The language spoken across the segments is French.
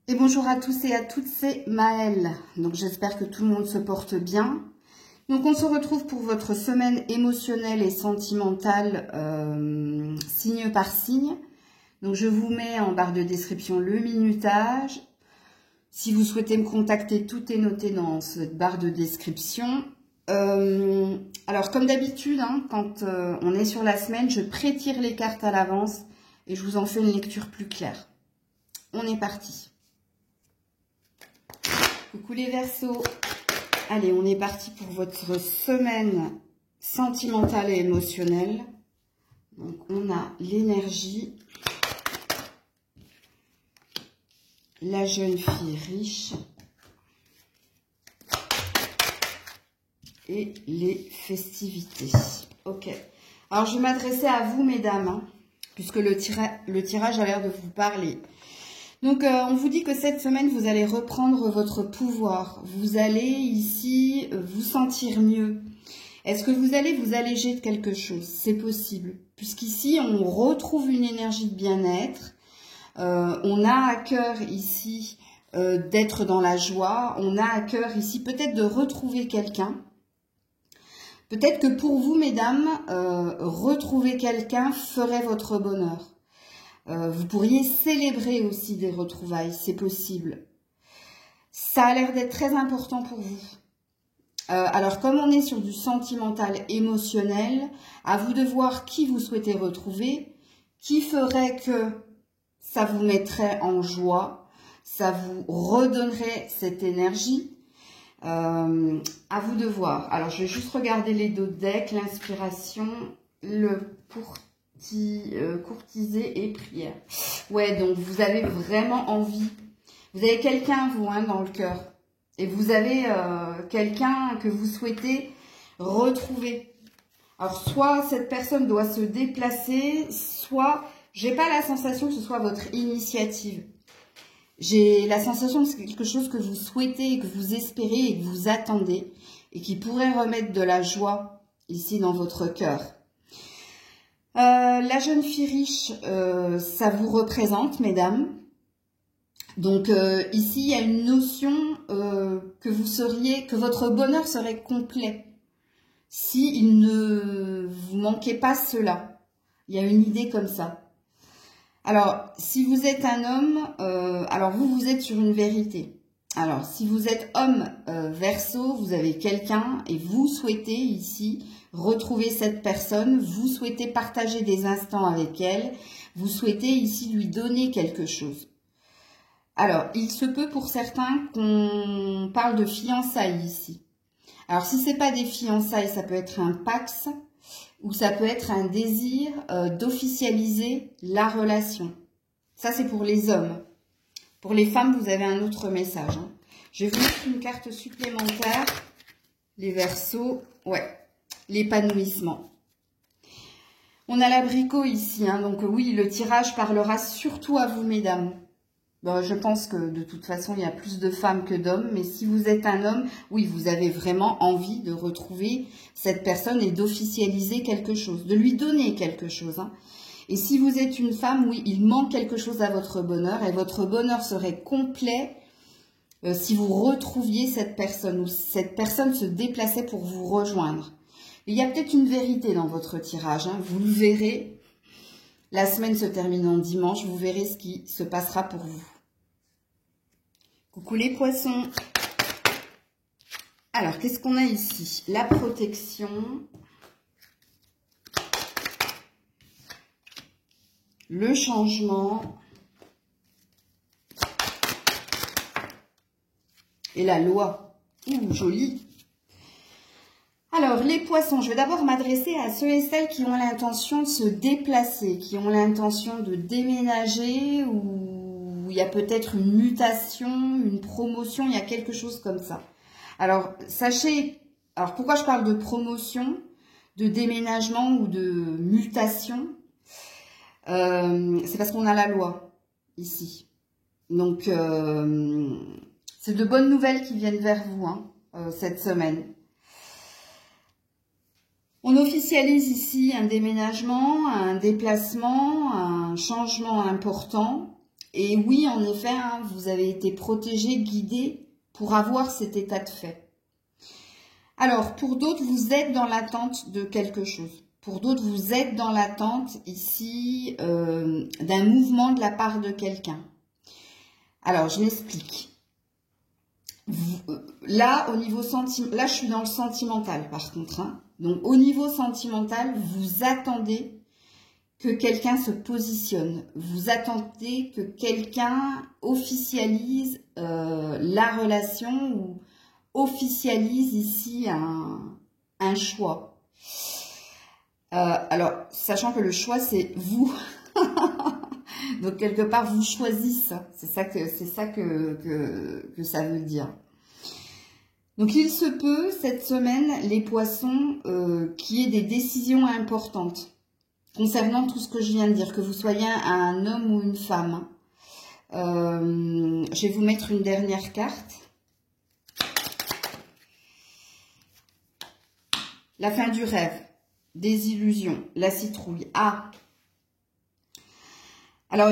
Et bonjour à tous et à toutes, c'est Maëlle. Donc j'espère que tout le monde se porte bien. Donc on se retrouve pour votre semaine émotionnelle et sentimentale signe par signe. Donc je vous mets en barre de description le minutage. Si vous souhaitez me contacter, tout est noté dans cette barre de description. Alors comme d'habitude, quand on est sur la semaine, je pré-tire les cartes à l'avance et je vous en fais une lecture plus claire. On est parti. Coucou les Verseaux. Allez, on est parti pour votre semaine sentimentale et émotionnelle. Donc, on a l'énergie, la jeune fille riche et les festivités. Ok. Alors, je vais m'adresser à vous, mesdames, puisque le tirage a l'air de vous parler. Donc, on vous dit que cette semaine, vous allez reprendre votre pouvoir. Vous allez ici vous sentir mieux. Est-ce que vous allez vous alléger de quelque chose? C'est possible. Puisqu'ici, on retrouve une énergie de bien-être. On a à cœur ici d'être dans la joie. On a à cœur ici peut-être de retrouver quelqu'un. Peut-être que pour vous, mesdames, retrouver quelqu'un ferait votre bonheur. Vous pourriez célébrer aussi des retrouvailles, c'est possible. Ça a l'air d'être très important pour vous. Alors, comme on est sur du sentimental émotionnel, à vous de voir qui vous souhaitez retrouver, qui ferait que ça vous mettrait en joie, ça vous redonnerait cette énergie. À vous de voir. Alors, je vais juste regarder les deux decks, l'inspiration, le courtiser et prière. Ouais, donc vous avez vraiment envie. Vous avez quelqu'un, vous, dans le cœur. Et vous avez quelqu'un que vous souhaitez retrouver. Alors, soit cette personne doit se déplacer, soit j'ai pas la sensation que ce soit votre initiative. J'ai la sensation que c'est quelque chose que vous souhaitez et que vous espérez et que vous attendez et qui pourrait remettre de la joie ici dans votre cœur. La jeune fille riche, ça vous représente, mesdames. Donc ici, il y a une notion que votre bonheur serait complet si il ne vous manquait pas cela. Il y a une idée comme ça. Alors, si vous êtes un homme, alors vous êtes sur une vérité. Alors, si vous êtes homme Verseau, vous avez quelqu'un et vous souhaitez ici retrouver cette personne, vous souhaitez partager des instants avec elle, vous souhaitez ici lui donner quelque chose. Alors, il se peut pour certains qu'on parle de fiançailles ici. Alors, si c'est pas des fiançailles, ça peut être un pax ou ça peut être un désir d'officialiser la relation. Ça, c'est pour les hommes. Pour les femmes, vous avez un autre message. Je vais vous mettre une carte supplémentaire. Les Verseaux, ouais, l'épanouissement. On a l'abricot ici, donc oui, le tirage parlera surtout à vous, mesdames. Bon, je pense que de toute façon, il y a plus de femmes que d'hommes, mais si vous êtes un homme, oui, vous avez vraiment envie de retrouver cette personne et d'officialiser quelque chose, de lui donner quelque chose. Et si vous êtes une femme, oui, il manque quelque chose à votre bonheur et votre bonheur serait complet si vous retrouviez cette personne ou si cette personne se déplaçait pour vous rejoindre. Il y a peut-être une vérité dans votre tirage, vous le verrez. La semaine se termine en dimanche, vous verrez ce qui se passera pour vous. Coucou les poissons. Alors, qu'est-ce qu'on a ici? La protection. Le changement. Et la loi. Ouh, joli. Alors, les poissons, je vais d'abord m'adresser à ceux et celles qui ont l'intention de se déplacer, qui ont l'intention de déménager ou il y a peut-être une mutation, une promotion, il y a quelque chose comme ça. Alors, sachez, alors pourquoi je parle de promotion, de déménagement ou de mutation? C'est parce qu'on a la loi ici. Donc, c'est de bonnes nouvelles qui viennent vers vous cette semaine. On officialise ici un déménagement, un déplacement, un changement important. Et oui, en effet, hein, vous avez été protégé, guidé pour avoir cet état de fait. Alors, pour d'autres, vous êtes dans l'attente de quelque chose. Pour d'autres, vous êtes dans l'attente ici d'un mouvement de la part de quelqu'un. Alors, je m'explique. Là, au niveau là, je suis dans le sentimental, par contre. Hein. Donc, au niveau sentimental, vous attendez que quelqu'un se positionne. Vous attendez que quelqu'un officialise la relation ou officialise ici un choix. Alors, sachant que le choix, c'est vous. Donc, quelque part, vous choisissez. C'est ça que ça veut dire. Donc, il se peut, cette semaine, les poissons, qu'il y ait des décisions importantes concernant tout ce que je viens de dire, que vous soyez un homme ou une femme. Je vais vous mettre une dernière carte. La fin du rêve, des illusions, la citrouille. Ah! Alors,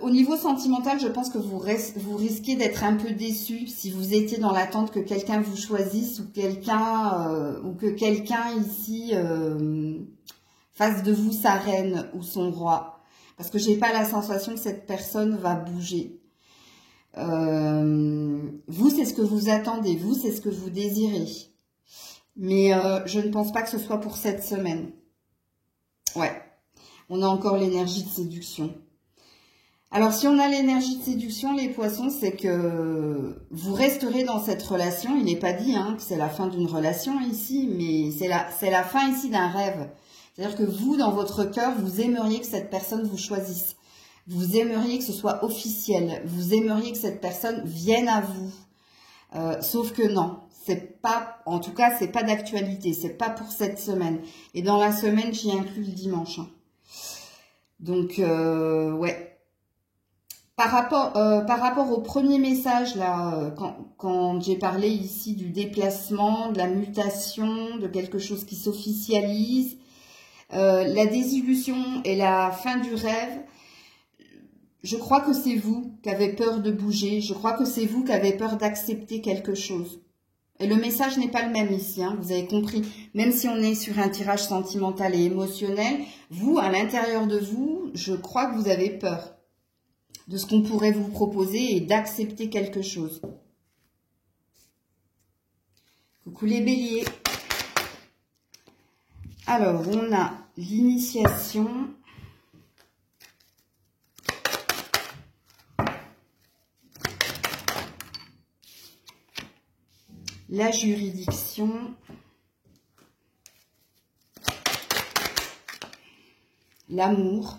au niveau sentimental, je pense que vous risquez d'être un peu déçu si vous étiez dans l'attente que quelqu'un vous choisisse ou que quelqu'un ici fasse de vous sa reine ou son roi. Parce que j'ai pas la sensation que cette personne va bouger. Vous, c'est ce que vous attendez. Vous, c'est ce que vous désirez. Mais je ne pense pas que ce soit pour cette semaine. Ouais. On a encore l'énergie de séduction. Alors, si on a l'énergie de séduction, les poissons, c'est que vous resterez dans cette relation. Il n'est pas dit hein, que c'est la fin d'une relation ici, mais c'est la fin ici d'un rêve. C'est-à-dire que vous, dans votre cœur, vous aimeriez que cette personne vous choisisse. Vous aimeriez que ce soit officiel. Vous aimeriez que cette personne vienne à vous. Sauf que non, c'est pas, en tout cas, c'est pas d'actualité. C'est pas pour cette semaine. Et dans la semaine, j'y inclus le dimanche. Hein. Donc, ouais. Par rapport au premier message, là, quand j'ai parlé ici du déplacement, de la mutation, de quelque chose qui s'officialise, la désillusion et la fin du rêve, je crois que c'est vous qui avez peur de bouger, je crois que c'est vous qui avez peur d'accepter quelque chose. Et le message n'est pas le même ici, hein, vous avez compris. Même si on est sur un tirage sentimental et émotionnel, vous, à l'intérieur de vous, je crois que vous avez peur de ce qu'on pourrait vous proposer et d'accepter quelque chose. Coucou les béliers. Alors, on a l'initiation. La juridiction. L'amour.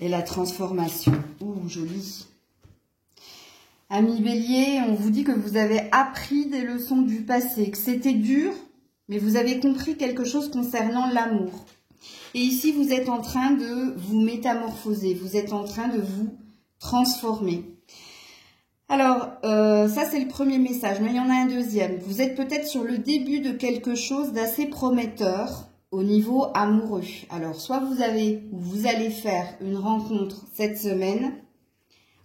Et la transformation. Ouh, joli. Amis bélier, on vous dit que vous avez appris des leçons du passé, que c'était dur, mais vous avez compris quelque chose concernant l'amour. Et ici, vous êtes en train de vous métamorphoser, vous êtes en train de vous transformer. Alors, ça c'est le premier message, mais il y en a un deuxième. Vous êtes peut-être sur le début de quelque chose d'assez prometteur au niveau amoureux. Alors, soit vous allez faire une rencontre cette semaine,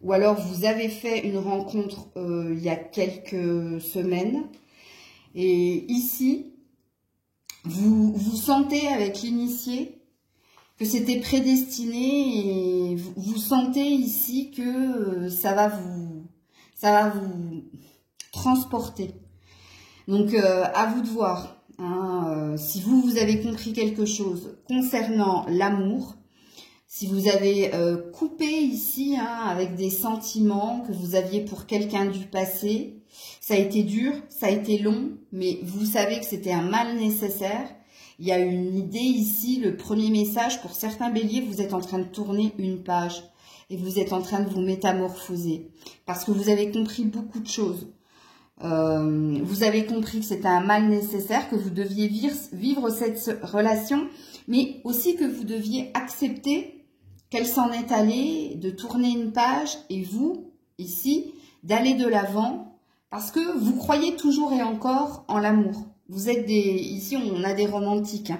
ou alors vous avez fait une rencontre il y a quelques semaines. Et ici, vous sentez avec l'initié que c'était prédestiné et vous sentez ici que ça va vous transporter. Donc, à vous de voir. Hein, si vous avez compris quelque chose concernant l'amour, si vous avez coupé ici hein, avec des sentiments que vous aviez pour quelqu'un du passé, ça a été dur, ça a été long, mais vous savez que c'était un mal nécessaire. Il y a une idée ici, le premier message, pour certains béliers, vous êtes en train de tourner une page et vous êtes en train de vous métamorphoser parce que vous avez compris beaucoup de choses. Vous avez compris que c'était un mal nécessaire, que vous deviez vivre cette relation, mais aussi que vous deviez accepter qu'elle s'en est allée, de tourner une page, et vous, ici, d'aller de l'avant, parce que vous croyez toujours et encore en l'amour. Vous êtes ici, on a des romantiques. Hein.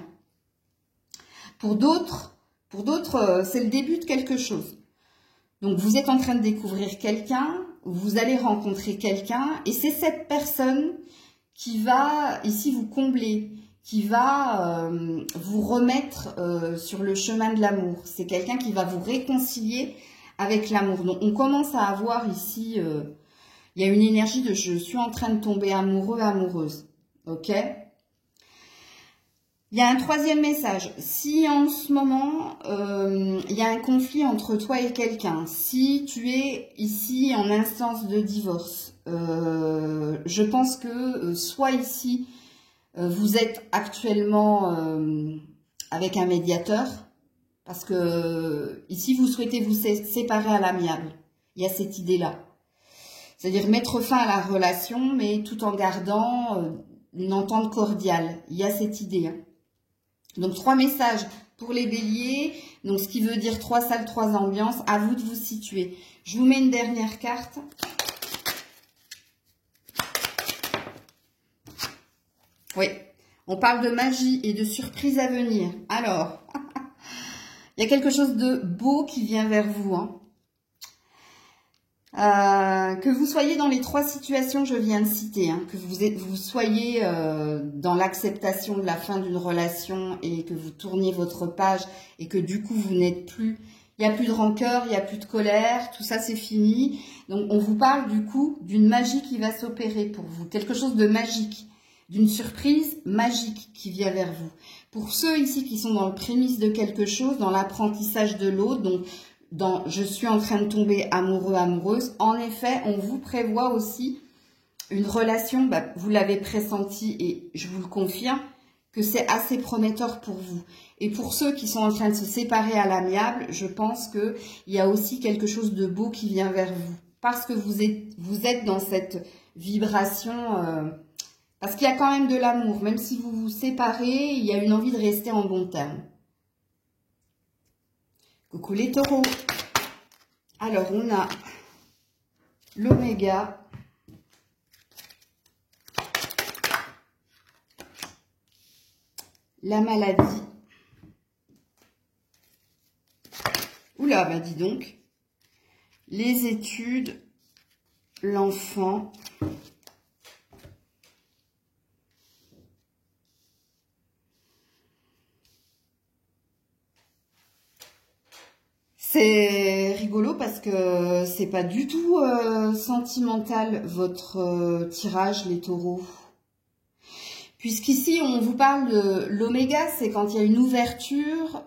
Pour d'autres, c'est le début de quelque chose. Donc, vous êtes en train de découvrir quelqu'un, vous allez rencontrer quelqu'un, et c'est cette personne qui va, ici, vous combler, qui va vous remettre sur le chemin de l'amour. C'est quelqu'un qui va vous réconcilier avec l'amour. Donc, on commence à avoir ici, il y a une énergie de « je suis en train de tomber amoureux, amoureuse ». Ok ? Il y a un troisième message. Si en ce moment, il y a un conflit entre toi et quelqu'un, si tu es ici en instance de divorce, je pense que soit ici, vous êtes actuellement avec un médiateur, parce que ici, vous souhaitez vous séparer à l'amiable. Il y a cette idée-là. C'est-à-dire mettre fin à la relation, mais tout en gardant une entente cordiale. Il y a cette idée. Hein. Donc, 3 messages pour les béliers. Donc, ce qui veut dire 3 salles, 3 ambiances. À vous de vous situer. Je vous mets une dernière carte. Oui, on parle de magie et de surprises à venir. Alors, il y a quelque chose de beau qui vient vers vous. Hein. Que vous soyez dans les 3 situations que je viens de citer, hein, que vous soyez dans l'acceptation de la fin d'une relation et que vous tourniez votre page et que du coup vous n'êtes plus, il n'y a plus de rancœur, il n'y a plus de colère, tout ça c'est fini. Donc on vous parle du coup d'une magie qui va s'opérer pour vous, quelque chose de magique, d'une surprise magique qui vient vers vous. Pour ceux ici qui sont dans le prémisse de quelque chose, dans l'apprentissage de l'autre, donc dans « je suis en train de tomber amoureux, amoureuse », en effet, on vous prévoit aussi une relation, vous l'avez pressenti et je vous le confirme, que c'est assez prometteur pour vous. Et pour ceux qui sont en train de se séparer à l'amiable, je pense qu'il y a aussi quelque chose de beau qui vient vers vous. Parce que vous êtes dans cette vibration, parce qu'il y a quand même de l'amour. Même si vous vous séparez, il y a une envie de rester en bon terme. Coucou les taureaux. Alors, on a l'oméga, la maladie. Oula, bah dis donc. Les études, l'enfant. C'est rigolo parce que c'est pas du tout sentimental votre tirage, les taureaux. Puisqu'ici, on vous parle de l'oméga, c'est quand il y a une ouverture,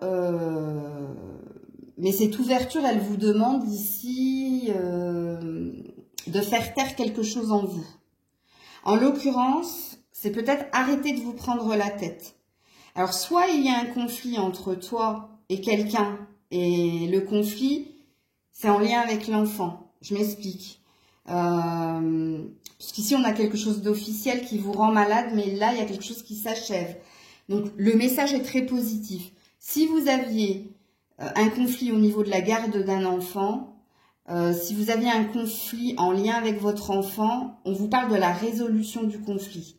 mais cette ouverture, elle vous demande ici de faire taire quelque chose en vous. En l'occurrence, c'est peut-être arrêter de vous prendre la tête. Alors, soit il y a un conflit entre toi et quelqu'un, et le conflit, c'est en lien avec l'enfant. Je m'explique. Puisqu'ici, on a quelque chose d'officiel qui vous rend malade, mais là, il y a quelque chose qui s'achève. Donc, le message est très positif. Si vous aviez un conflit au niveau de la garde d'un enfant, si vous aviez un conflit en lien avec votre enfant, on vous parle de la résolution du conflit.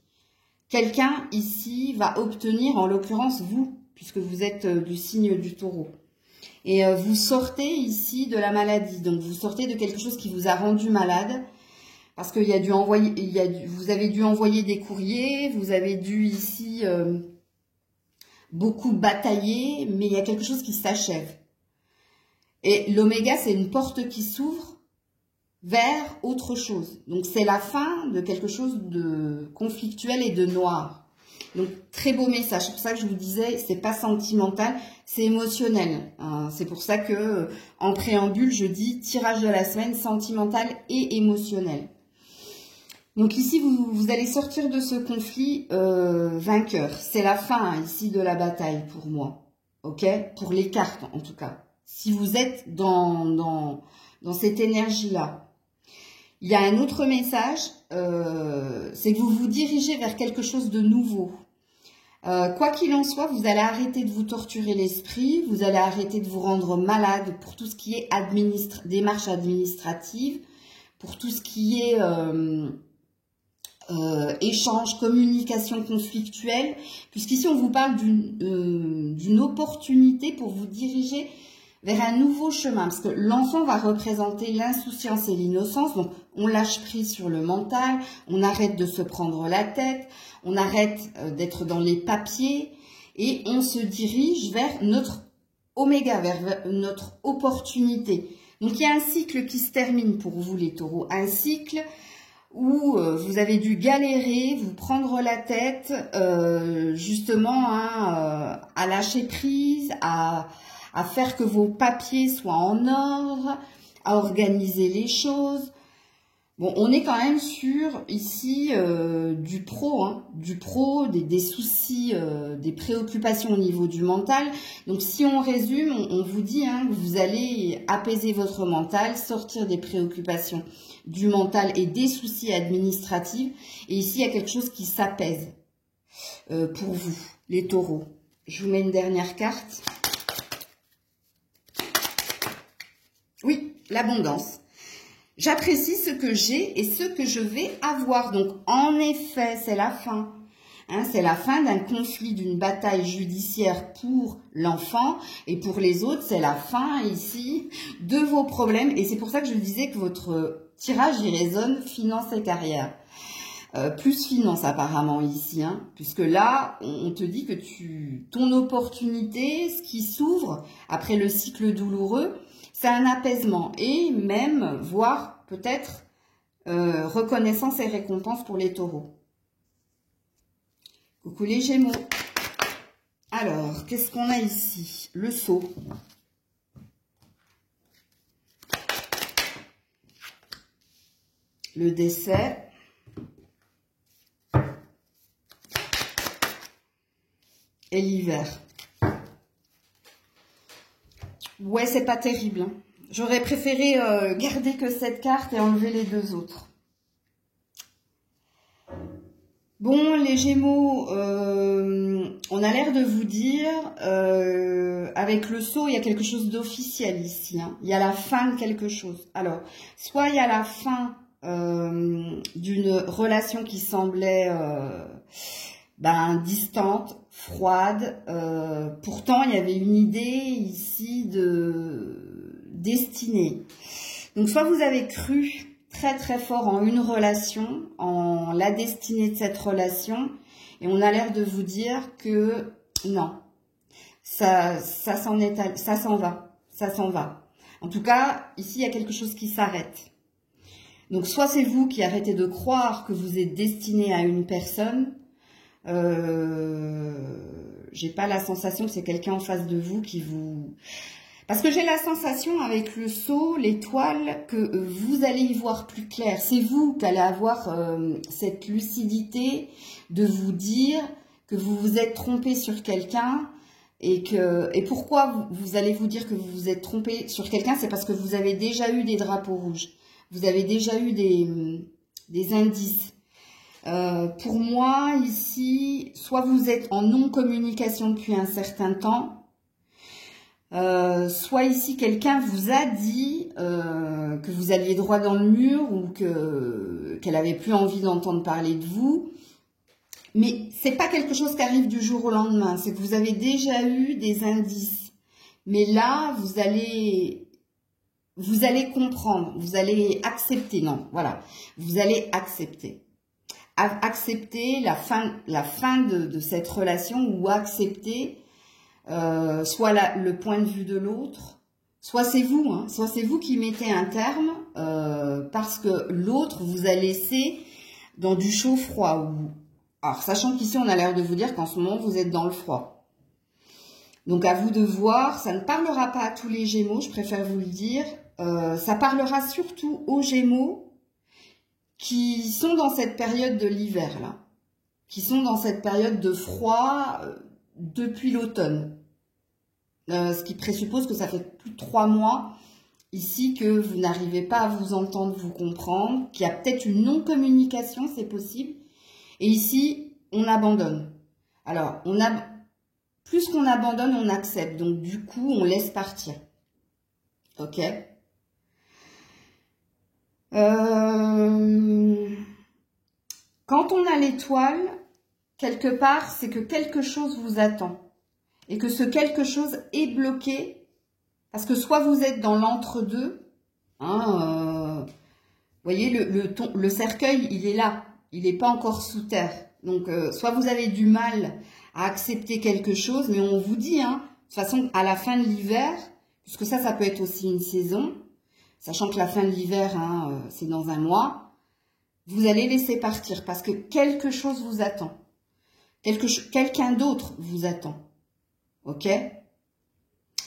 Quelqu'un ici va obtenir, en l'occurrence vous, puisque vous êtes du signe du taureau. Et vous sortez ici de la maladie, donc vous sortez de quelque chose qui vous a rendu malade, parce qu'il y a dû envoyer, vous avez dû envoyer des courriers, vous avez dû ici beaucoup batailler, mais il y a quelque chose qui s'achève. Et l'oméga, c'est une porte qui s'ouvre vers autre chose. Donc c'est la fin de quelque chose de conflictuel et de noir. Donc très beau message. C'est pour ça que je vous disais, c'est pas sentimental, c'est émotionnel. C'est pour ça que en préambule, je dis tirage de la semaine sentimental et émotionnel. Donc ici, vous allez sortir de ce conflit vainqueur. C'est la fin ici de la bataille pour moi. Ok? Pour les cartes en tout cas. Si vous êtes dans cette énergie-là. Il y a un autre message, c'est que vous vous dirigez vers quelque chose de nouveau. Quoi qu'il en soit, vous allez arrêter de vous torturer l'esprit, vous allez arrêter de vous rendre malade pour tout ce qui est démarche administrative, pour tout ce qui est échange, communication conflictuelle, puisqu'ici on vous parle d'une opportunité pour vous diriger vers un nouveau chemin, parce que l'enfant va représenter l'insouciance et l'innocence, donc on lâche prise sur le mental, on arrête de se prendre la tête, on arrête d'être dans les papiers, et on se dirige vers notre oméga, vers notre opportunité. Donc il y a un cycle qui se termine pour vous les taureaux, un cycle où vous avez dû galérer, vous prendre la tête, justement à lâcher prise, à faire que vos papiers soient en ordre, à organiser les choses. Bon, on est quand même sur, ici, du pro, hein, des soucis, des préoccupations au niveau du mental. Donc, si on résume, on vous dit hein, que vous allez apaiser votre mental, sortir des préoccupations du mental et des soucis administratifs. Et ici, il y a quelque chose qui s'apaise pour vous, les taureaux. Je vous mets une dernière carte. Oui, l'abondance. J'apprécie ce que j'ai et ce que je vais avoir. Donc, en effet, c'est la fin. Hein, c'est la fin d'un conflit, d'une bataille judiciaire pour l'enfant. Et pour les autres, c'est la fin, ici, de vos problèmes. Et c'est pour ça que je disais que votre tirage, il résonne finance et carrière. Plus finance, apparemment, ici. Hein, puisque là, on te dit que ton opportunité, ce qui s'ouvre après le cycle douloureux, c'est un apaisement et même, voire peut-être, reconnaissance et récompense pour les taureaux. Coucou les Gémeaux. Alors, qu'est-ce qu'on a ici? Le sceau. Le décès. Et l'hiver. Ouais, c'est pas terrible. Hein. J'aurais préféré garder que cette carte et enlever les deux autres. Bon, les Gémeaux, on a l'air de vous dire, avec le sceau, il y a quelque chose d'officiel ici. Hein. Il y a la fin de quelque chose. Alors, soit il y a la fin d'une relation qui semblait distante, froide. Pourtant, il y avait une idée ici de destinée. Donc, soit vous avez cru très très fort en une relation, en la destinée de cette relation, et on a l'air de vous dire que non, ça s'en va, ça s'en va. En tout cas, ici, il y a quelque chose qui s'arrête. Donc, soit c'est vous qui arrêtez de croire que vous êtes destiné à une personne. J'ai pas la sensation que c'est quelqu'un en face de vous qui vous... Parce que j'ai la sensation avec le sceau, l'étoile, que vous allez y voir plus clair. C'est vous qui allez avoir cette lucidité de vous dire que vous vous êtes trompé sur quelqu'un et pourquoi vous allez vous dire que vous vous êtes trompé sur quelqu'un, c'est parce que vous avez déjà eu des drapeaux rouges. Vous avez déjà eu des indices. Pour moi, ici, soit vous êtes en non-communication depuis un certain temps, soit ici, quelqu'un vous a dit que vous alliez droit dans le mur ou qu'elle avait plus envie d'entendre parler de vous. Mais c'est pas quelque chose qui arrive du jour au lendemain, c'est que vous avez déjà eu des indices. Mais là, vous allez comprendre, vous allez accepter, non, voilà, vous allez accepter. Accepter la fin de cette relation ou accepter soit le point de vue de l'autre, soit c'est vous, hein, soit c'est vous qui mettez un terme parce que l'autre vous a laissé dans du chaud-froid. Alors, sachant qu'ici, on a l'air de vous dire qu'en ce moment, vous êtes dans le froid. Donc, à vous de voir, ça ne parlera pas à tous les Gémeaux, je préfère vous le dire. Ça parlera surtout aux Gémeaux qui sont dans cette période de l'hiver, là. Qui sont dans cette période de froid depuis l'automne. Ce qui présuppose que ça fait plus de 3 mois ici que vous n'arrivez pas à vous entendre, vous comprendre, qu'il y a peut-être une non-communication, c'est possible. Et ici, on abandonne. Alors, plus qu'on abandonne, on accepte. Donc, du coup, on laisse partir. Ok ? Quand on a l'étoile, quelque part, c'est que quelque chose vous attend. Et que ce quelque chose est bloqué Parce que soit vous êtes dans l'entre-deux, hein, vous voyez, le cercueil, il est là, il n'est pas encore sous terre. Donc, soit vous avez du mal à accepter quelque chose, mais on vous dit, hein, de toute façon, à la fin de l'hiver, puisque ça peut être aussi une saison, sachant que la fin de l'hiver, hein, c'est dans un mois, vous allez laisser partir parce que quelque chose vous attend. Quelqu'un d'autre vous attend. Ok?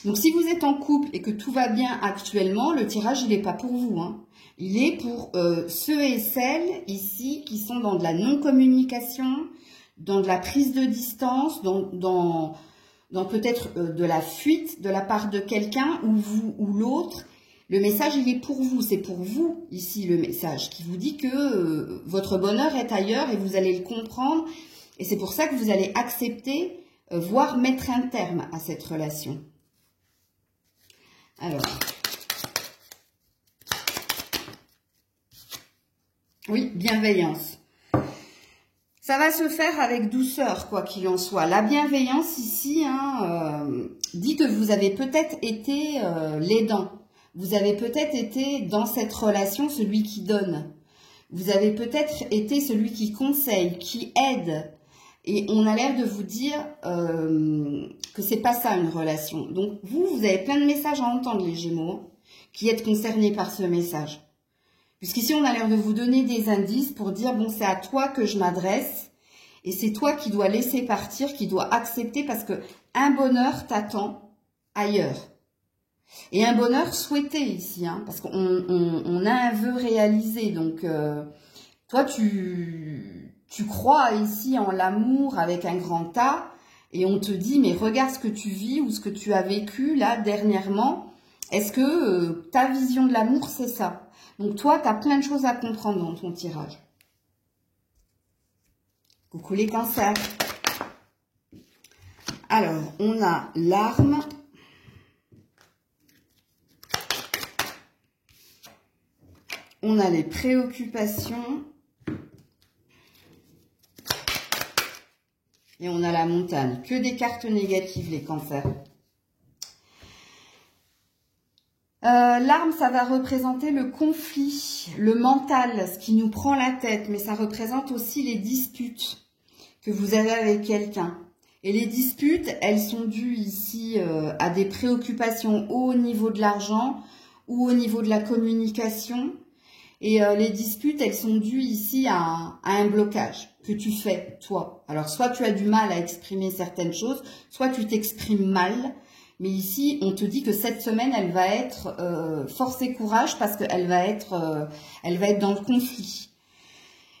Donc, si vous êtes en couple et que tout va bien actuellement, le tirage, il n'est pas pour vous, hein. Il est pour ceux et celles ici qui sont dans de la non-communication, dans de la prise de distance, dans peut-être de la fuite de la part de quelqu'un ou vous ou l'autre. Le message, il est pour vous. C'est pour vous ici le message qui vous dit que votre bonheur est ailleurs et vous allez le comprendre. Et c'est pour ça que vous allez accepter, voire mettre un terme à cette relation. Alors... oui, bienveillance. Ça va se faire avec douceur, quoi qu'il en soit. La bienveillance ici hein, dit que vous avez peut-être été l'aidant. Vous avez peut-être été dans cette relation celui qui donne. Vous avez peut-être été celui qui conseille, qui aide. Et on a l'air de vous dire que c'est pas ça une relation. Donc vous avez plein de messages à entendre les Gémeaux qui êtes concernés par ce message. Puisqu'ici, on a l'air de vous donner des indices pour dire, bon, c'est à toi que je m'adresse et c'est toi qui dois laisser partir, qui dois accepter parce que un bonheur t'attend ailleurs. Et un bonheur souhaité ici, hein, parce qu'on a un vœu réalisé. Donc, toi, tu crois ici en l'amour avec un grand A et on te dit, mais regarde ce que tu vis ou ce que tu as vécu là dernièrement. Est-ce que ta vision de l'amour, c'est ça ? Donc toi, tu as plein de choses à comprendre dans ton tirage. Coucou les cancers. Alors, on a l'arme. On a les préoccupations. Et on a la montagne. Que des cartes négatives, les cancers. L'arme, ça va représenter le conflit, le mental, ce qui nous prend la tête, mais ça représente aussi les disputes que vous avez avec quelqu'un. Et les disputes, elles sont dues ici à des préoccupations au niveau de l'argent ou au niveau de la communication. Et les disputes, elles sont dues ici à un blocage que tu fais, toi. Alors, soit tu as du mal à exprimer certaines choses, soit tu t'exprimes mal. Mais ici, on te dit que cette semaine, elle va être force et courage parce qu'elle va être dans le conflit.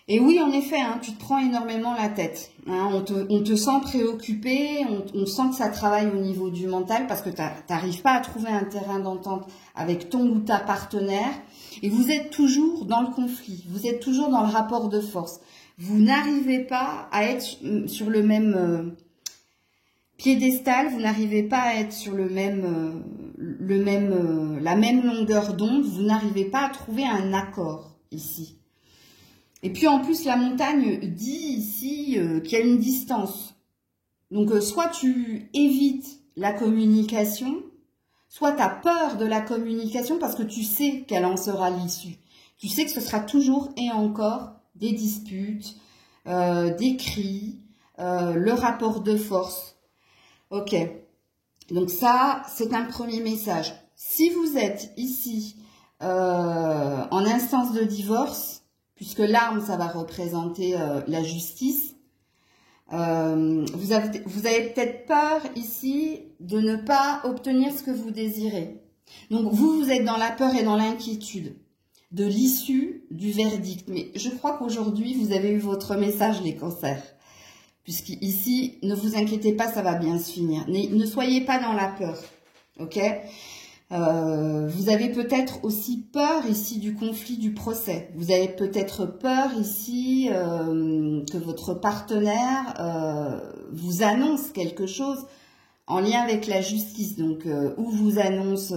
Et oui, en effet, hein, tu te prends énormément la tête. Hein, on te sent préoccupé, on sent que ça travaille au niveau du mental parce que tu n'arrives pas à trouver un terrain d'entente avec ton ou ta partenaire. Et vous êtes toujours dans le conflit, vous êtes toujours dans le rapport de force. Vous n'arrivez pas à être sur le même... piédestal, vous n'arrivez pas à être sur la même longueur d'onde, vous n'arrivez pas à trouver un accord ici. Et puis en plus, la montagne dit ici qu'il y a une distance. Donc soit tu évites la communication, soit tu as peur de la communication parce que tu sais quelle en sera l'issue. Tu sais que ce sera toujours et encore des disputes, des cris, le rapport de force. Ok, donc ça, c'est un premier message. Si vous êtes ici en instance de divorce, puisque l'arme, ça va représenter la justice, vous avez peut-être peur ici de ne pas obtenir ce que vous désirez. Donc vous êtes dans la peur et dans l'inquiétude de l'issue du verdict. Mais je crois qu'aujourd'hui, vous avez eu votre message, les cancers. Puisqu'ici, ne vous inquiétez pas, ça va bien se finir. Ne soyez pas dans la peur, ok? Vous avez peut-être aussi peur ici du conflit du procès. Vous avez peut-être peur ici que votre partenaire vous annonce quelque chose en lien avec la justice. Donc, ou vous annonce,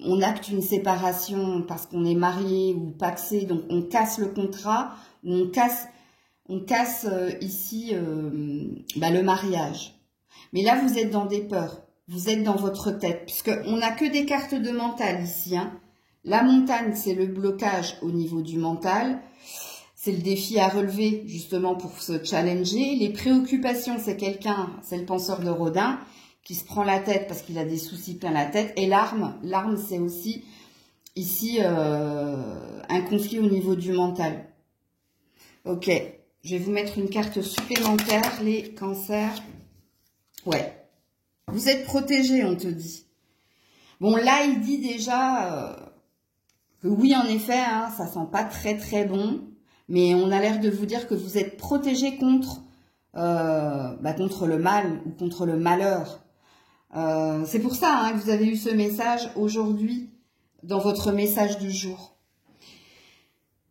on acte une séparation parce qu'on est marié ou pacsé, donc on casse le contrat, ou on casse ici le mariage. Mais là, vous êtes dans des peurs. vous êtes dans votre tête, puisqu'on n'a que des cartes de mental ici. Hein. La montagne, c'est le blocage au niveau du mental. C'est le défi à relever, justement, pour se challenger. Les préoccupations, c'est quelqu'un, c'est le penseur de Rodin, qui se prend la tête parce qu'il a des soucis plein la tête. Et l'arme, c'est aussi, ici, un conflit au niveau du mental. Ok, je vais vous mettre une carte supplémentaire, les cancers. Ouais. Vous êtes protégés, on te dit. Bon, là, il dit déjà que oui, en effet, hein, ça sent pas très très bon. Mais on a l'air de vous dire que vous êtes protégés contre, contre le mal ou contre le malheur. C'est pour ça hein, que vous avez eu ce message aujourd'hui dans votre message du jour.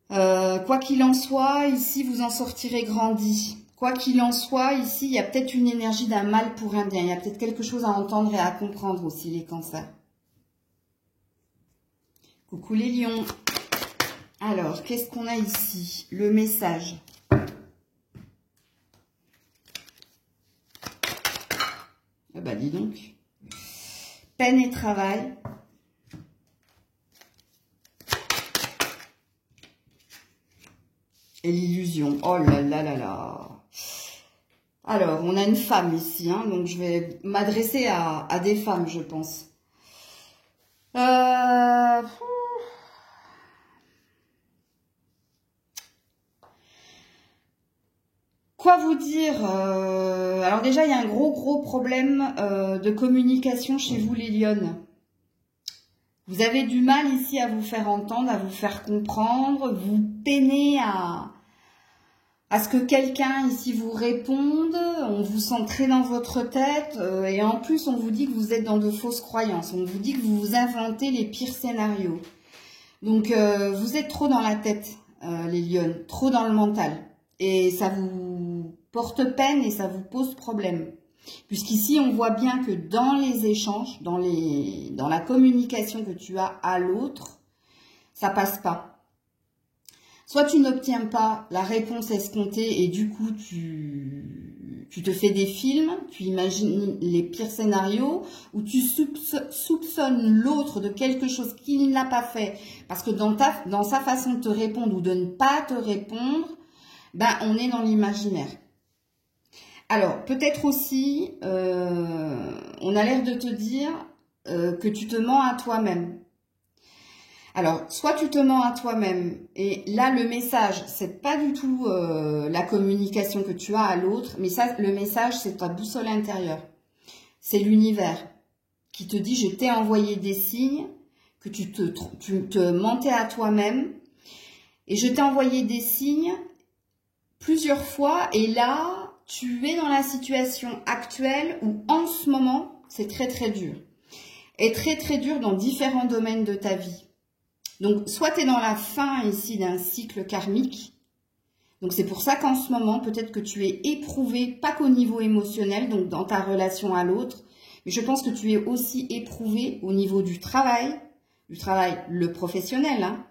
Quoi qu'il en soit, ici, vous en sortirez grandi. Quoi qu'il en soit, ici, il y a peut-être une énergie d'un mal pour un bien. Il y a peut-être quelque chose à entendre et à comprendre aussi, les cancers. Coucou les lions. Alors, qu'est-ce qu'on a ici? Le message. Ah bah, dis donc. Peine et travail. Et l'illusion. Oh là là là là. Alors, on a une femme ici, hein, donc je vais m'adresser à des femmes, je pense. Quoi vous dire alors déjà, il y a un gros problème de communication chez vous, les lionnes. Vous avez du mal ici à vous faire entendre, à vous faire comprendre. Vous peinez à ce que quelqu'un ici vous réponde. On vous sent très dans votre tête. Et en plus, on vous dit que vous êtes dans de fausses croyances. On vous dit que vous vous inventez les pires scénarios. Donc, vous êtes trop dans la tête, les lionnes. Trop dans le mental. Et ça vous porte peine et ça vous pose problème. Puisqu'ici, on voit bien que dans les échanges, dans la communication que tu as à l'autre, ça passe pas. Soit tu n'obtiens pas la réponse escomptée et du coup, tu te fais des films, tu imagines les pires scénarios, ou tu soupçonnes l'autre de quelque chose qu'il n'a pas fait. Parce que dans sa façon de te répondre ou de ne pas te répondre, ben, on est dans l'imaginaire. Alors, peut-être aussi, on a l'air de te dire que tu te mens à toi-même. Alors, soit tu te mens à toi-même, et là, le message, c'est pas du tout la communication que tu as à l'autre, mais ça, le message, c'est ta boussole intérieure. C'est l'univers qui te dit, je t'ai envoyé des signes, que tu te mentais à toi-même, et je t'ai envoyé des signes plusieurs fois, et là, tu es dans la situation actuelle où en ce moment, c'est très très dur. Et très très dur dans différents domaines de ta vie. Donc, soit tu es dans la fin ici d'un cycle karmique. Donc, c'est pour ça qu'en ce moment, peut-être que tu es éprouvé, pas qu'au niveau émotionnel, donc dans ta relation à l'autre, mais je pense que tu es aussi éprouvé au niveau du travail le professionnel, hein,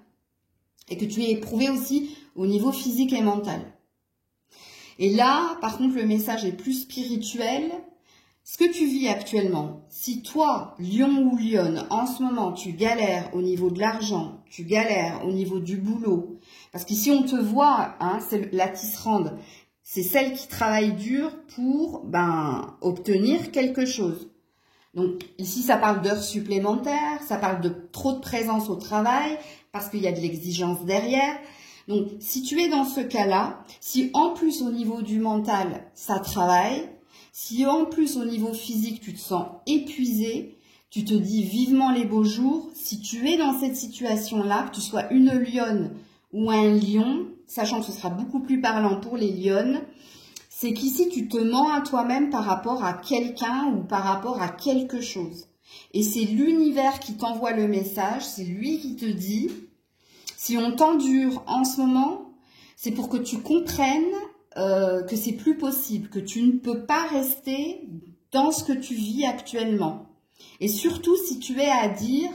et que tu es éprouvé aussi au niveau physique et mental. Et là, par contre, le message est plus spirituel. Ce que tu vis actuellement, si toi, lion ou lionne, en ce moment, tu galères au niveau de l'argent, tu galères au niveau du boulot, parce qu'ici, on te voit, hein, c'est la tisserande, c'est celle qui travaille dur pour obtenir quelque chose. Donc, ici, ça parle d'heures supplémentaires, ça parle de trop de présence au travail, parce qu'il y a de l'exigence derrière. Donc, si tu es dans ce cas-là, si en plus au niveau du mental, ça travaille, si en plus au niveau physique, tu te sens épuisé, tu te dis vivement les beaux jours, si tu es dans cette situation-là, que tu sois une lionne ou un lion, sachant que ce sera beaucoup plus parlant pour les lionnes, c'est qu'ici, tu te mens à toi-même par rapport à quelqu'un ou par rapport à quelque chose. Et c'est l'univers qui t'envoie le message, c'est lui qui te dit, si on t'endure en ce moment, c'est pour que tu comprennes que c'est plus possible, que tu ne peux pas rester dans ce que tu vis actuellement. Et surtout, si tu es à dire,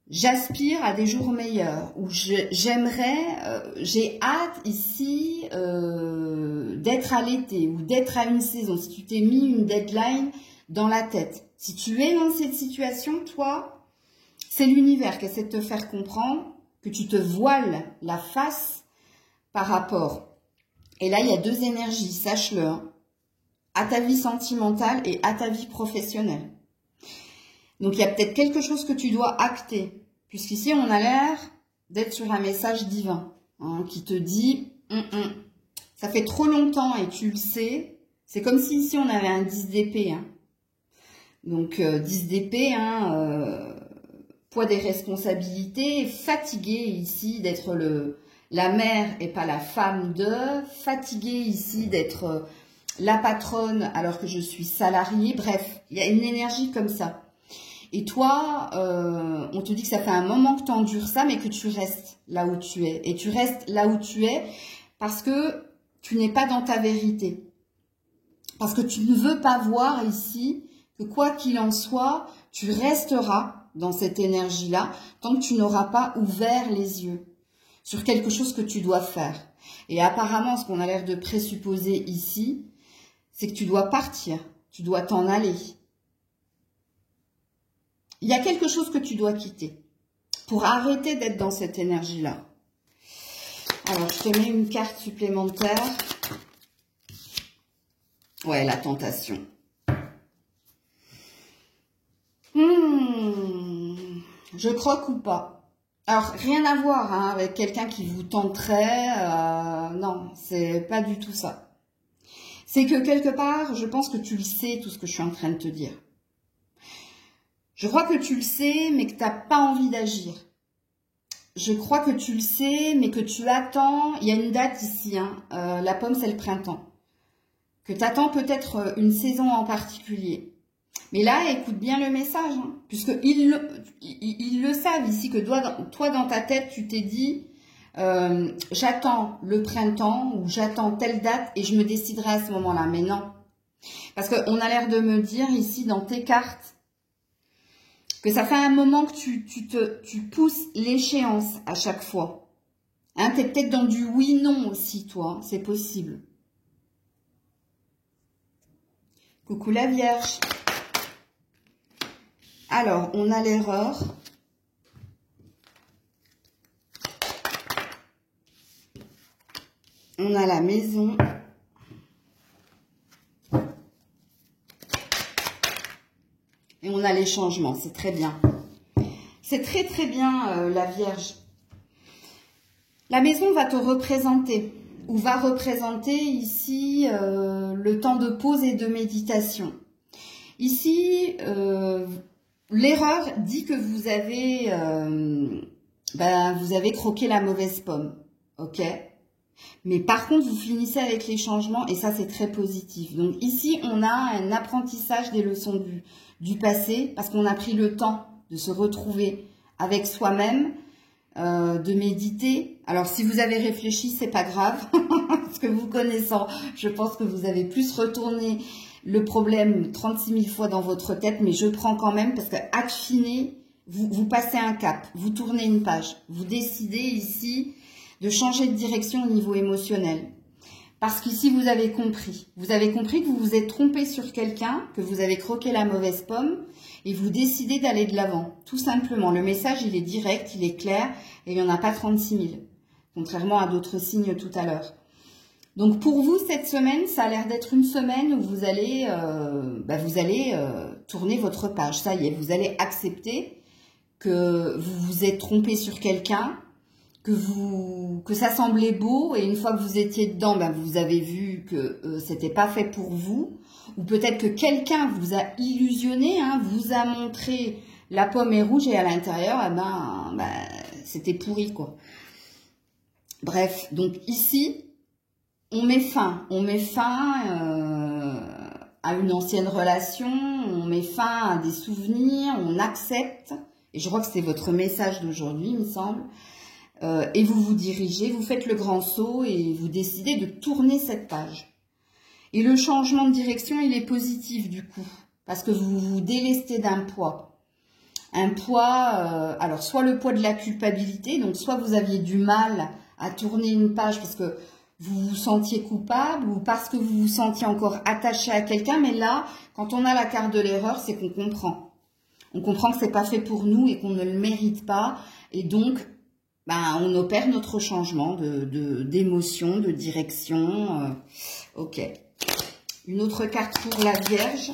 j'aspire à des jours meilleurs, ou j'aimerais, j'ai hâte ici d'être à l'été, ou d'être à une saison. Si tu t'es mis une deadline dans la tête. Si tu es dans cette situation, toi, c'est l'univers qui essaie de te faire comprendre que tu te voiles la face par rapport. Et là, il y a deux énergies, sache-le, hein, à ta vie sentimentale et à ta vie professionnelle. Donc, il y a peut-être quelque chose que tu dois acter, puisqu'ici, on a l'air d'être sur un message divin, hein, qui te dit ça fait trop longtemps et tu le sais. C'est comme si ici, on avait un 10 d'épée. Hein. Donc, 10 d'épée, hein, poids des responsabilités, fatigué ici d'être la mère et pas la femme de, fatigué ici d'être la patronne alors que je suis salariée. Bref, il y a une énergie comme ça. Et toi, on te dit que ça fait un moment que tu endures ça, mais que tu restes là où tu es. Et tu restes là où tu es parce que tu n'es pas dans ta vérité. Parce que tu ne veux pas voir ici que quoi qu'il en soit, tu resteras dans cette énergie-là tant que tu n'auras pas ouvert les yeux sur quelque chose que tu dois faire. Et apparemment, ce qu'on a l'air de présupposer ici, c'est que tu dois partir, tu dois t'en aller. Il y a quelque chose que tu dois quitter pour arrêter d'être dans cette énergie-là. Alors, je te mets une carte supplémentaire. Ouais, la tentation. Je croque ou pas? Alors, rien à voir hein, avec quelqu'un qui vous tenterait. Non, c'est pas du tout ça. C'est que quelque part, je pense que tu le sais, tout ce que je suis en train de te dire. Je crois que tu le sais, mais que tu n'as pas envie d'agir. Je crois que tu le sais, mais que tu attends. Il y a une date ici, hein, la pomme, c'est le printemps. Que tu attends peut-être une saison en particulier. Mais là, écoute bien le message, hein, puisqu'ils le savent ici, que toi, dans ta tête, tu t'es dit, j'attends le printemps ou j'attends telle date et je me déciderai à ce moment-là. Mais non. Parce qu'on a l'air de me dire ici, dans tes cartes, que ça fait un moment que tu pousses l'échéance à chaque fois. Hein, tu es peut-être dans du oui-non aussi, toi. Hein, c'est possible. Coucou la Vierge. Alors, on a l'erreur. On a la maison. Et on a les changements. C'est très bien. C'est très très bien, la Vierge. La maison va te représenter. Ou va représenter ici le temps de pause et de méditation. Ici, l'erreur dit que vous avez croqué la mauvaise pomme, ok? Mais par contre, vous finissez avec les changements et ça, c'est très positif. Donc ici, on a un apprentissage des leçons du passé parce qu'on a pris le temps de se retrouver avec soi-même, de méditer. Alors, si vous avez réfléchi, c'est pas grave, parce que vous connaissant, je pense que vous avez plus retourné le problème 36 000 fois dans votre tête, mais je prends quand même parce que affiner, vous passez un cap, vous tournez une page, vous décidez ici de changer de direction au niveau émotionnel. Parce qu'ici, vous avez compris que vous vous êtes trompé sur quelqu'un, que vous avez croqué la mauvaise pomme et vous décidez d'aller de l'avant, tout simplement. Le message, il est direct, il est clair et il n'y en a pas 36 000, contrairement à d'autres signes tout à l'heure. Donc pour vous, cette semaine, ça a l'air d'être une semaine où vous allez, tourner votre page. Ça y est, vous allez accepter que vous vous êtes trompé sur quelqu'un, que ça semblait beau et une fois que vous étiez dedans, vous avez vu que c'était pas fait pour vous. Ou peut-être que quelqu'un vous a illusionné, hein, vous a montré la pomme est rouge et à l'intérieur, c'était pourri quoi. Bref, donc ici, on met fin à une ancienne relation, on met fin à des souvenirs, on accepte, et je crois que c'est votre message d'aujourd'hui, il me semble, et vous vous dirigez, vous faites le grand saut et vous décidez de tourner cette page. Et le changement de direction, il est positif du coup, parce que vous vous délestez d'un poids. Un poids, alors soit le poids de la culpabilité, donc soit vous aviez du mal à tourner une page parce que vous vous sentiez coupable ou parce que vous vous sentiez encore attaché à quelqu'un. Mais là, quand on a la carte de l'erreur, c'est qu'on comprend. On comprend que c'est pas fait pour nous et qu'on ne le mérite pas. Et donc, on opère notre changement d'émotion, de direction. Ok. Une autre carte pour la Vierge.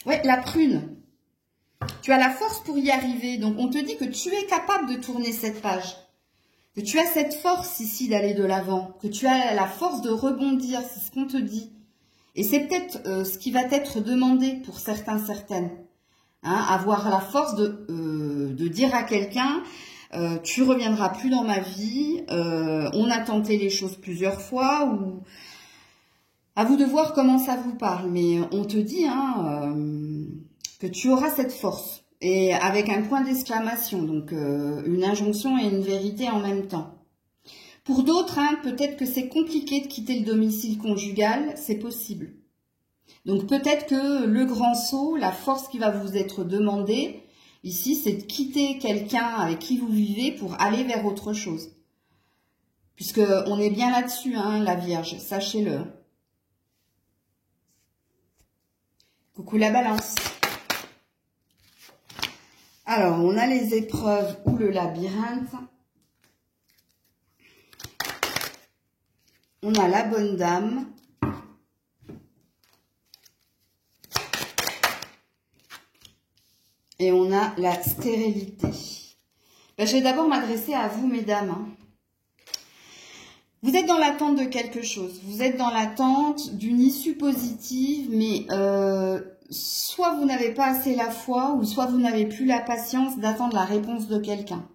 Ouais, la prune. Tu as la force pour y arriver. Donc, on te dit que tu es capable de tourner cette page. Que tu as cette force ici d'aller de l'avant. Que tu as la force de rebondir. C'est ce qu'on te dit. Et c'est peut-être ce qui va t'être demandé pour certains, certaines. Hein, avoir la force de dire à quelqu'un, tu reviendras plus dans ma vie. On a tenté les choses plusieurs fois. Ou à vous de voir comment ça vous parle. Mais on te dit que tu auras cette force. Et avec un point d'exclamation. Donc une injonction et une vérité en même temps. Pour d'autres, peut-être que c'est compliqué de quitter le domicile conjugal, c'est possible. Donc peut-être que le grand saut, la force qui va vous être demandée, ici, c'est de quitter quelqu'un avec qui vous vivez pour aller vers autre chose. Puisqu'on est bien là-dessus, la Vierge, sachez-le. Coucou la Balance. Alors, on a les épreuves ou le labyrinthe. On a la bonne dame. Et on a la stérilité. Je vais d'abord m'adresser à vous, mesdames. Vous êtes dans l'attente de quelque chose. Vous êtes dans l'attente d'une issue positive, mais soit vous n'avez pas assez la foi, ou soit vous n'avez plus la patience d'attendre la réponse de quelqu'un.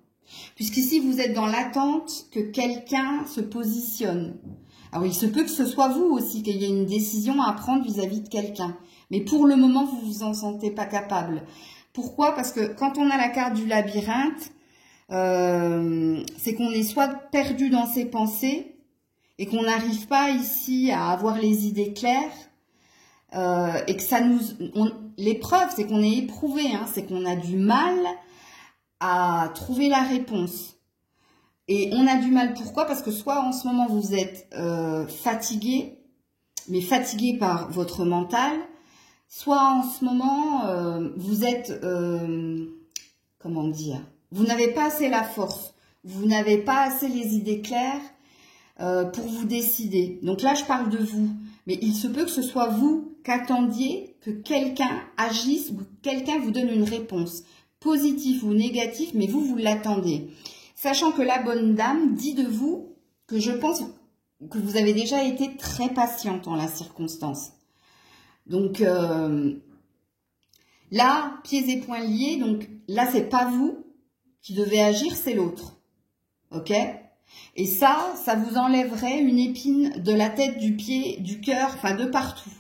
Puisqu'ici, vous êtes dans l'attente que quelqu'un se positionne. Alors, il se peut que ce soit vous aussi, qu'il y ait une décision à prendre vis-à-vis de quelqu'un. Mais pour le moment, vous vous en sentez pas capable. Pourquoi? Parce que quand on a la carte du labyrinthe, c'est qu'on est soit perdu dans ses pensées et qu'on n'arrive pas ici à avoir les idées claires et que ça nous... L'épreuve, c'est qu'on est éprouvé, c'est qu'on a du mal à trouver la réponse. Et on a du mal, pourquoi? Parce que soit en ce moment vous êtes fatigué, mais fatigué par votre mental, soit en ce moment vous êtes, comment dire, vous n'avez pas assez la force, vous n'avez pas assez les idées claires pour vous décider. Donc là je parle de vous, mais il se peut que ce soit vous qu'attendiez que quelqu'un agisse ou que quelqu'un vous donne une réponse, positive ou négative, mais vous l'attendez. Sachant que la bonne dame dit de vous que je pense que vous avez déjà été très patiente en la circonstance. Donc là, pieds et poings liés, donc là, c'est pas vous qui devez agir, c'est l'autre. Ok? Et ça vous enlèverait une épine de la tête, du pied, du cœur, enfin de partout.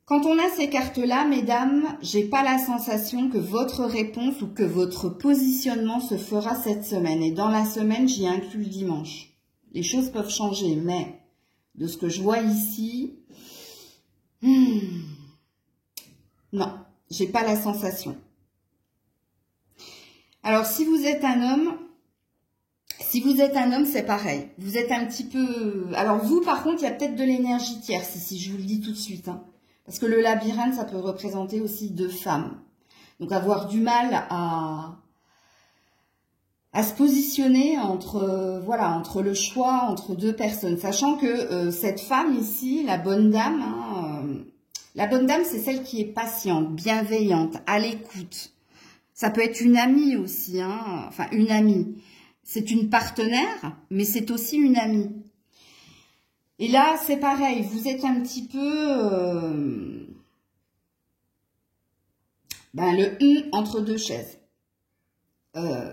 Quand on a ces cartes-là, mesdames, j'ai pas la sensation que votre réponse ou que votre positionnement se fera cette semaine. Et dans la semaine, j'y inclus le dimanche. Les choses peuvent changer, mais de ce que je vois ici, non, j'ai pas la sensation. Alors, si vous êtes un homme, c'est pareil. Vous êtes un petit peu... Alors, vous, par contre, il y a peut-être de l'énergie tierce ici, je vous le dis tout de suite, Parce que le labyrinthe, ça peut représenter aussi deux femmes. Donc, avoir du mal à se positionner entre le choix entre deux personnes. Sachant que cette femme ici, la bonne dame, c'est celle qui est patiente, bienveillante, à l'écoute. Ça peut être une amie aussi, enfin une amie. C'est une partenaire, mais c'est aussi une amie. Et là, c'est pareil, vous êtes un petit peu le entre deux chaises.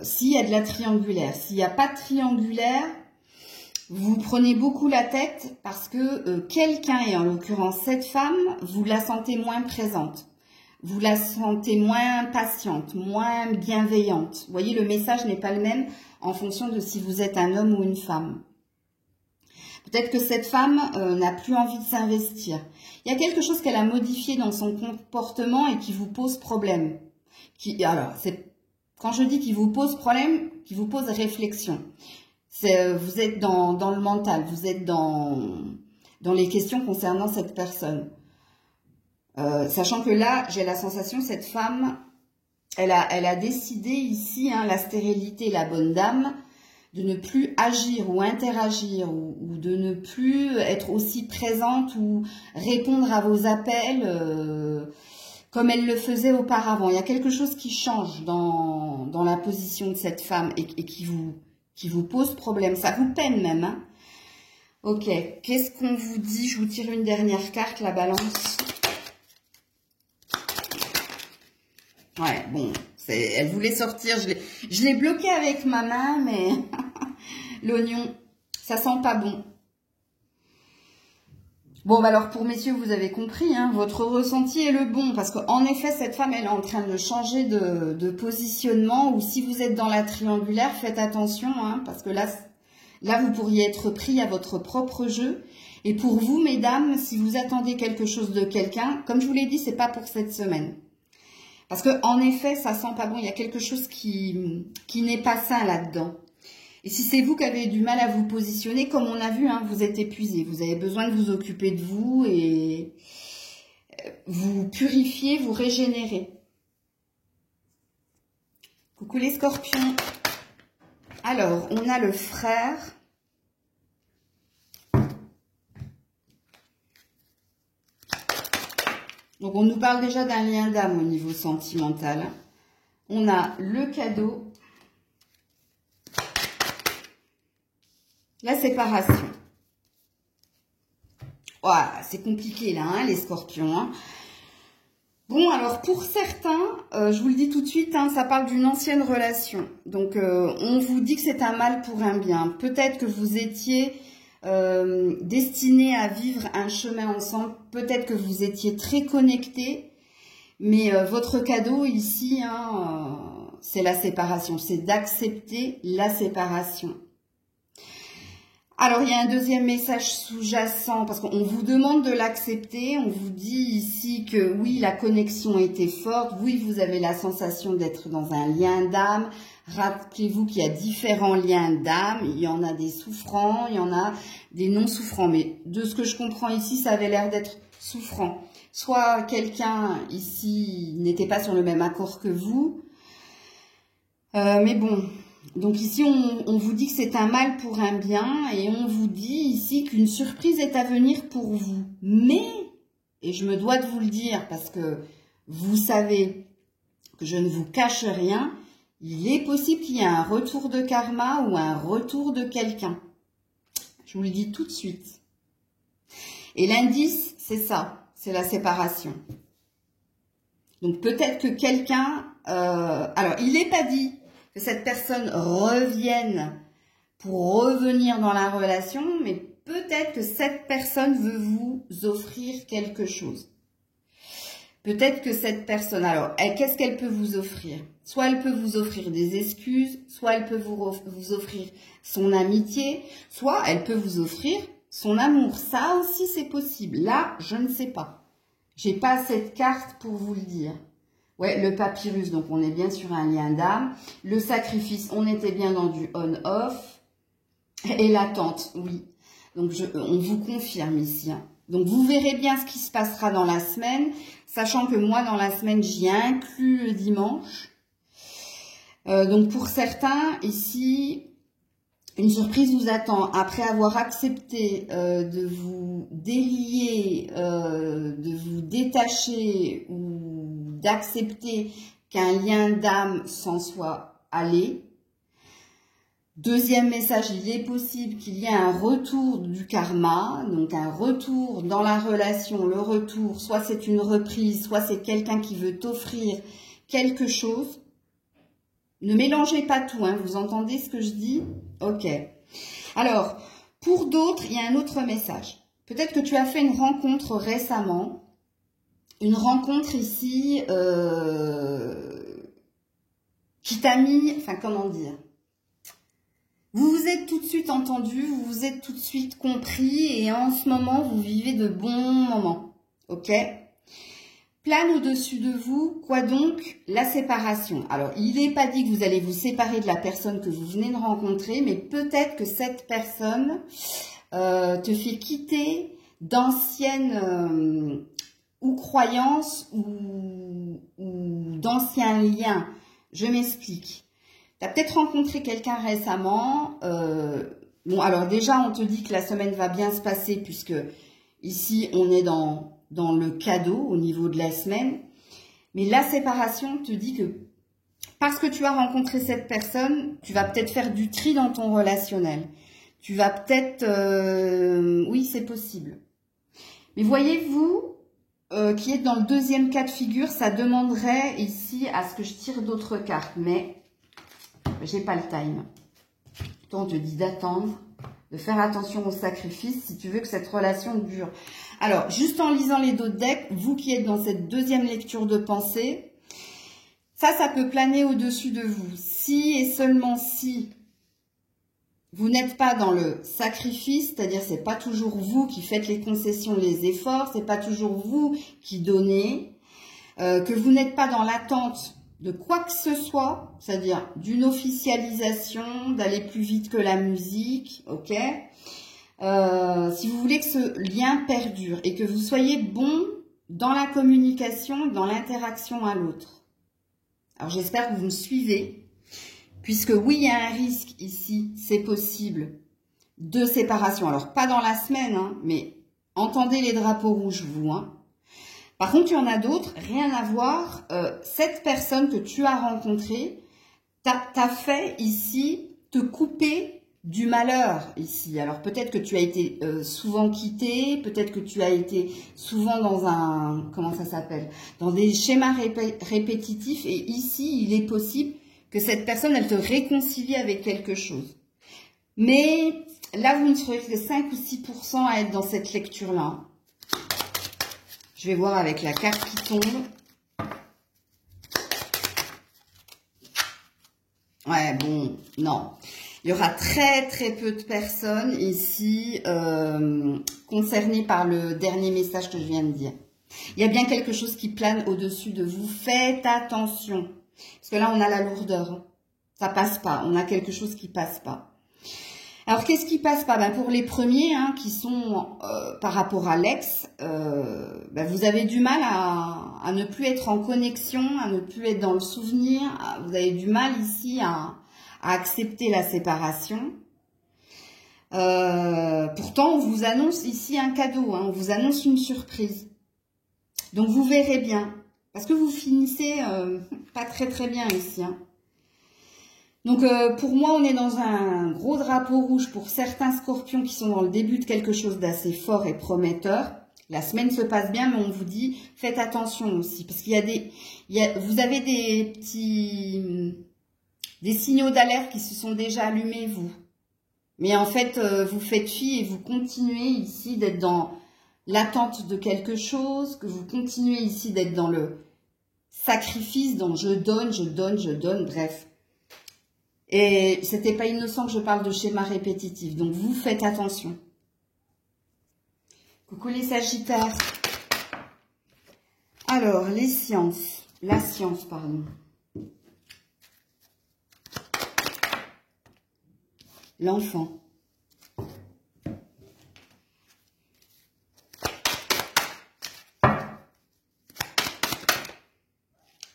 S'il y a de la triangulaire, s'il n'y a pas de triangulaire, vous prenez beaucoup la tête parce que quelqu'un, et en l'occurrence cette femme, vous la sentez moins présente. Vous la sentez moins patiente, moins bienveillante. Vous voyez, le message n'est pas le même en fonction de si vous êtes un homme ou une femme. Peut-être que cette femme n'a plus envie de s'investir. Il y a quelque chose qu'elle a modifié dans son comportement et qui vous pose problème. Alors, quand je dis qu'il vous pose problème, vous pose réflexion. Vous êtes dans le mental, vous êtes dans les questions concernant cette personne. Sachant que là, j'ai la sensation, cette femme, elle a décidé ici, hein, la stérilité, la bonne dame, de ne plus agir ou interagir ou de ne plus être aussi présente ou répondre à vos appels comme elle le faisait auparavant. Il y a quelque chose qui change dans la position de cette femme et qui vous pose problème. Ça vous peine même, hein. Ok, qu'est-ce qu'on vous dit? Je vous tire une dernière carte, la balance. Ouais, bon, elle voulait sortir, je l'ai bloqué avec ma main, mais l'oignon, ça sent pas bon. Bon, bah alors pour messieurs, vous avez compris, hein, votre ressenti est le bon, parce qu'en effet, cette femme, elle est en train de changer de positionnement, ou si vous êtes dans la triangulaire, faites attention, hein, parce que là, vous pourriez être pris à votre propre jeu. Et pour vous, mesdames, si vous attendez quelque chose de quelqu'un, comme je vous l'ai dit, c'est pas pour cette semaine. Parce que en effet, ça sent pas bon. Il y a quelque chose qui n'est pas sain là-dedans. Et si c'est vous qui avez du mal à vous positionner, comme on a vu, hein, vous êtes épuisé. Vous avez besoin de vous occuper de vous et vous purifier, vous régénérer. Coucou les scorpions. Alors, on a le frère. Donc, on nous parle déjà d'un lien d'âme au niveau sentimental. On a le cadeau. La séparation. Ouais, c'est compliqué là, hein, les scorpions. Hein. Bon, alors pour certains, je vous le dis tout de suite, hein, ça parle d'une ancienne relation. Donc, on vous dit que c'est un mal pour un bien. Peut-être que vous étiez destinés à vivre un chemin ensemble. Peut-être que vous étiez très connectés. Mais votre cadeau ici, hein, c'est la séparation. C'est d'accepter la séparation. Alors, il y a un deuxième message sous-jacent, parce qu'on vous demande de l'accepter. On vous dit ici que oui, la connexion était forte. Oui, vous avez la sensation d'être dans un lien d'âme. Rappelez-vous qu'il y a différents liens d'âme. Il y en a des souffrants, il y en a des non-souffrants. Mais de ce que je comprends ici, ça avait l'air d'être souffrant. Soit quelqu'un ici n'était pas sur le même accord que vous. Mais bon... Donc ici, on vous dit que c'est un mal pour un bien et on vous dit ici qu'une surprise est à venir pour vous. Mais, et je me dois de vous le dire parce que vous savez que je ne vous cache rien, il est possible qu'il y ait un retour de karma ou un retour de quelqu'un. Je vous le dis tout de suite. Et l'indice, c'est ça, c'est la séparation. Donc peut-être que quelqu'un... alors, il n'est pas dit que cette personne revienne pour revenir dans la relation, mais peut-être que cette personne veut vous offrir quelque chose. Peut-être que cette personne, alors, qu'est-ce qu'elle peut vous offrir? Soit elle peut vous offrir des excuses, soit elle peut vous offrir son amitié, soit elle peut vous offrir son amour. Ça aussi, c'est possible. Là, je ne sais pas. J'ai pas cette carte pour vous le dire. Ouais, le papyrus, donc on est bien sur un lien d'âme. Le sacrifice, on était bien dans du on-off. Et l'attente, oui. Donc, on vous confirme ici. Hein. Donc, vous verrez bien ce qui se passera dans la semaine, sachant que moi, dans la semaine, j'y inclus le dimanche. Donc, pour certains, ici, une surprise vous attend. Après avoir accepté de vous délier, de vous détacher ou d'accepter qu'un lien d'âme s'en soit allé. Deuxième message, il est possible qu'il y ait un retour du karma, donc un retour dans la relation, le retour, soit c'est une reprise, soit c'est quelqu'un qui veut t'offrir quelque chose. Ne mélangez pas tout, hein, vous entendez ce que je dis? Ok. Alors, pour d'autres, il y a un autre message. Peut-être que tu as fait une rencontre récemment, une rencontre ici qui t'a mis, enfin comment dire, vous vous êtes tout de suite entendu, vous vous êtes tout de suite compris et en ce moment, vous vivez de bons moments, ok? plane au-dessus de vous. Quoi donc? La séparation. Alors, il n'est pas dit que vous allez vous séparer de la personne que vous venez de rencontrer, mais peut-être que cette personne te fait quitter d'anciennes ou croyances ou d'anciens liens. Je m'explique. Tu as peut-être rencontré quelqu'un récemment. Bon, alors déjà, on te dit que la semaine va bien se passer puisque ici, on est dans le cadeau au niveau de la semaine. Mais la séparation te dit que parce que tu as rencontré cette personne, tu vas peut-être faire du tri dans ton relationnel. Tu vas peut-être... oui, c'est possible. Mais voyez-vous, qui est dans le deuxième cas de figure, ça demanderait ici à ce que je tire d'autres cartes. Mais j'ai pas le time. On te dit d'attendre, de faire attention au sacrifice si tu veux que cette relation dure. Alors, juste en lisant les deux decks, vous qui êtes dans cette deuxième lecture de pensée, ça peut planer au-dessus de vous. Si et seulement si vous n'êtes pas dans le sacrifice, c'est-à-dire c'est pas toujours vous qui faites les concessions, les efforts, c'est pas toujours vous qui donnez, que vous n'êtes pas dans l'attente de quoi que ce soit, c'est-à-dire d'une officialisation, d'aller plus vite que la musique, ok. Si vous voulez que ce lien perdure et que vous soyez bon dans la communication, dans l'interaction à l'autre. Alors j'espère que vous me suivez, puisque oui, il y a un risque ici, c'est possible, de séparation. Alors pas dans la semaine, hein, mais entendez les drapeaux rouges, vous, hein. Par contre, il y en a d'autres, rien à voir. Cette personne que tu as rencontrée t'a fait ici te couper du malheur ici. Alors peut-être que tu as été souvent quitté, peut-être que tu as été souvent dans un... Comment ça s'appelle? Dans des schémas répétitifs. Et ici, il est possible que cette personne, elle te réconcilie avec quelque chose. Mais là, vous ne serez que 5 ou 6% à être dans cette lecture-là. Je vais voir avec la carte qui tombe. Ouais, bon, non. Il y aura très très peu de personnes ici concernées par le dernier message que je viens de dire. Il y a bien quelque chose qui plane au-dessus de vous. Faites attention. Parce que là, on a la lourdeur. Hein. Ça passe pas. On a quelque chose qui passe pas. Alors, qu'est-ce qui passe pas? Ben, pour les premiers, hein, qui sont par rapport à l'ex, ben, vous avez du mal à ne plus être en connexion, à ne plus être dans le souvenir. Vous avez du mal ici à accepter la séparation. Pourtant, on vous annonce ici un cadeau, hein, on vous annonce une surprise. Donc, vous verrez bien. Parce que vous finissez pas très très bien ici, hein. Donc, pour moi, on est dans un gros drapeau rouge pour certains scorpions qui sont dans le début de quelque chose d'assez fort et prometteur. La semaine se passe bien, mais on vous dit, faites attention aussi. Parce qu'il y a vous avez des signaux d'alerte qui se sont déjà allumés, vous. Mais en fait, vous faites fi et vous continuez ici d'être dans l'attente de quelque chose, que vous continuez ici d'être dans le sacrifice, dans je donne, bref. Et c'était pas innocent que je parle de schéma répétitif. Donc, vous faites attention. Coucou les Sagittaires. Alors, les sciences. La science, pardon. L'enfant.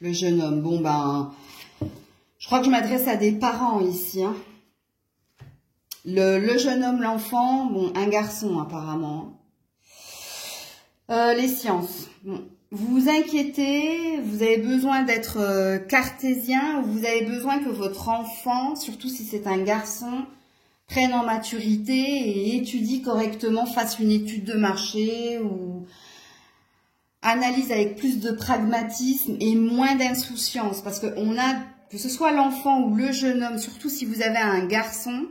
Le jeune homme. Bon, ben... Je crois que je m'adresse à des parents ici. Hein. Le jeune homme, l'enfant, bon, un garçon apparemment. Les sciences. Bon, vous vous inquiétez, vous avez besoin d'être cartésien, ou vous avez besoin que votre enfant, surtout si c'est un garçon, prenne en maturité et étudie correctement, fasse une étude de marché ou analyse avec plus de pragmatisme et moins d'insouciance. Parce qu'on a... Que ce soit l'enfant ou le jeune homme, surtout si vous avez un garçon,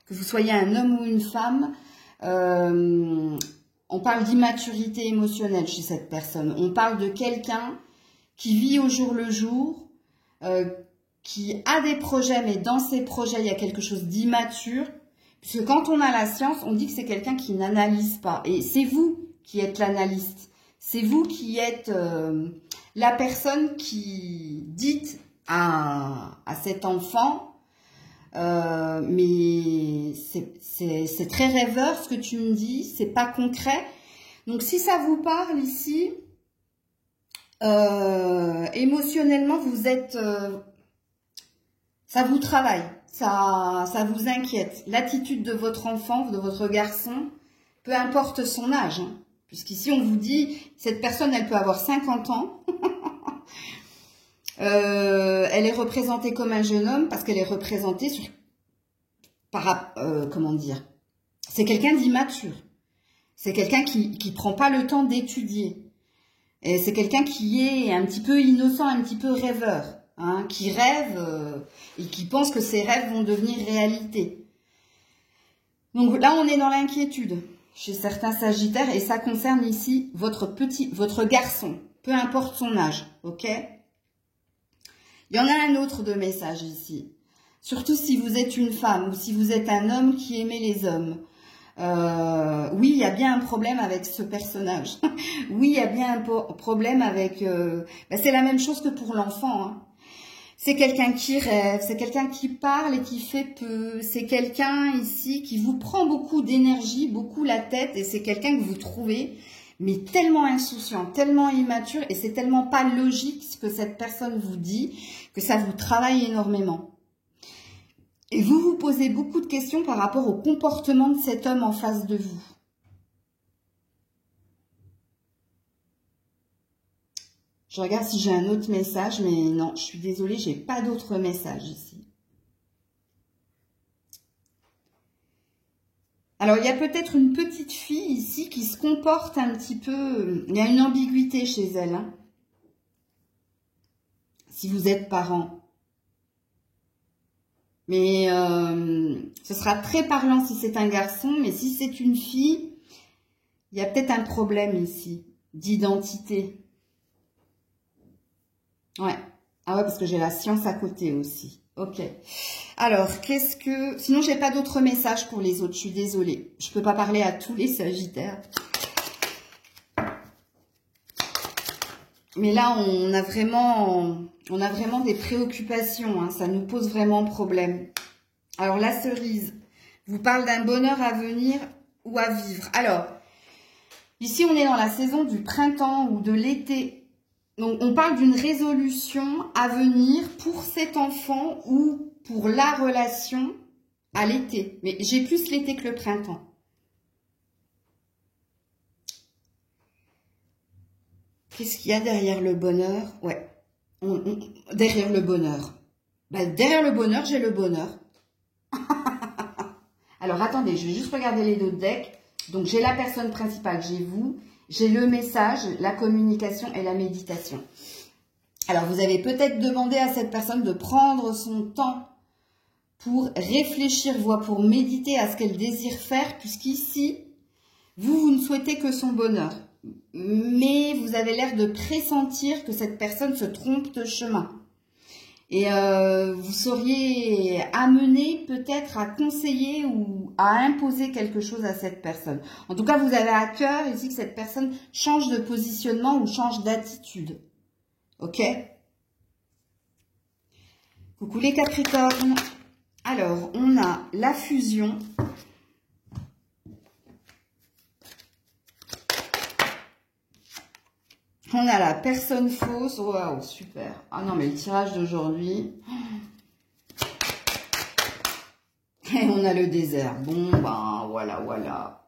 que vous soyez un homme ou une femme, on parle d'immaturité émotionnelle chez cette personne. On parle de quelqu'un qui vit au jour le jour, qui a des projets, mais dans ces projets, il y a quelque chose d'immature. Puisque quand on a la science, on dit que c'est quelqu'un qui n'analyse pas. Et c'est vous qui êtes l'analyste. C'est vous qui êtes la personne qui dites à cet enfant, mais c'est très rêveur ce que tu me dis, c'est pas concret. Donc si ça vous parle ici, émotionnellement vous êtes, ça vous travaille, ça vous inquiète. L'attitude de votre enfant, de votre garçon, peu importe son âge, hein, puisqu'ici on vous dit, cette personne elle peut avoir 50 ans, elle est représentée comme un jeune homme parce qu'elle est représentée sur, comment dire, c'est quelqu'un d'immature, c'est quelqu'un qui prend pas le temps d'étudier, et c'est quelqu'un qui est un petit peu innocent, un petit peu rêveur, hein, qui rêve et qui pense que ses rêves vont devenir réalité. Donc là on est dans l'inquiétude chez certains sagittaires et ça concerne ici votre garçon, peu importe son âge, ok? Il y en a un autre de message ici. Surtout si vous êtes une femme ou si vous êtes un homme qui aimait les hommes. Oui, il y a bien un problème avec ce personnage. Oui, il y a bien un problème avec... c'est la même chose que pour l'enfant. Hein. C'est quelqu'un qui rêve, c'est quelqu'un qui parle et qui fait peu. C'est quelqu'un ici qui vous prend beaucoup d'énergie, beaucoup la tête. Et c'est quelqu'un que vous trouvez... mais tellement insouciant, tellement immature, et c'est tellement pas logique ce que cette personne vous dit, que ça vous travaille énormément. Et vous vous posez beaucoup de questions par rapport au comportement de cet homme en face de vous. Je regarde si j'ai un autre message, mais non, je suis désolée, j'ai pas d'autre message ici. Alors, il y a peut-être une petite fille ici qui se comporte un petit peu... Il y a une ambiguïté chez elle. Hein, si vous êtes parent. Mais ce sera très parlant si c'est un garçon. Mais si c'est une fille, il y a peut-être un problème ici d'identité. Ouais. Ah ouais, parce que j'ai la science à côté aussi. Ok. Alors, qu'est-ce que... Sinon, j'ai pas d'autres messages pour les autres. Je suis désolée. Je peux pas parler à tous les sagittaires. Mais là, on a vraiment des préoccupations. Hein. Ça nous pose vraiment problème. Alors, la cerise vous parle d'un bonheur à venir ou à vivre. Alors, ici, on est dans la saison du printemps ou de l'été. Donc, on parle d'une résolution à venir pour cet enfant ou pour la relation à l'été. Mais j'ai plus l'été que le printemps. Qu'est-ce qu'il y a derrière le bonheur? Ouais, derrière le bonheur. Derrière le bonheur, j'ai le bonheur. Alors, attendez, je vais juste regarder les deux decks. Donc, j'ai la personne principale, j'ai vous. J'ai le message, la communication et la méditation. Alors, vous avez peut-être demandé à cette personne de prendre son temps pour réfléchir, voire pour méditer à ce qu'elle désire faire, puisqu'ici, vous ne souhaitez que son bonheur. Mais vous avez l'air de pressentir que cette personne se trompe de chemin. Et vous seriez amené peut-être à conseiller ou à imposer quelque chose à cette personne. En tout cas, vous avez à cœur ici que cette personne change de positionnement ou change d'attitude. Ok? Coucou les Capricornes. Alors, on a la fusion. On a la personne fausse. Waouh, super. Ah non, mais le tirage d'aujourd'hui. Et on a le désert. Bon, ben, voilà.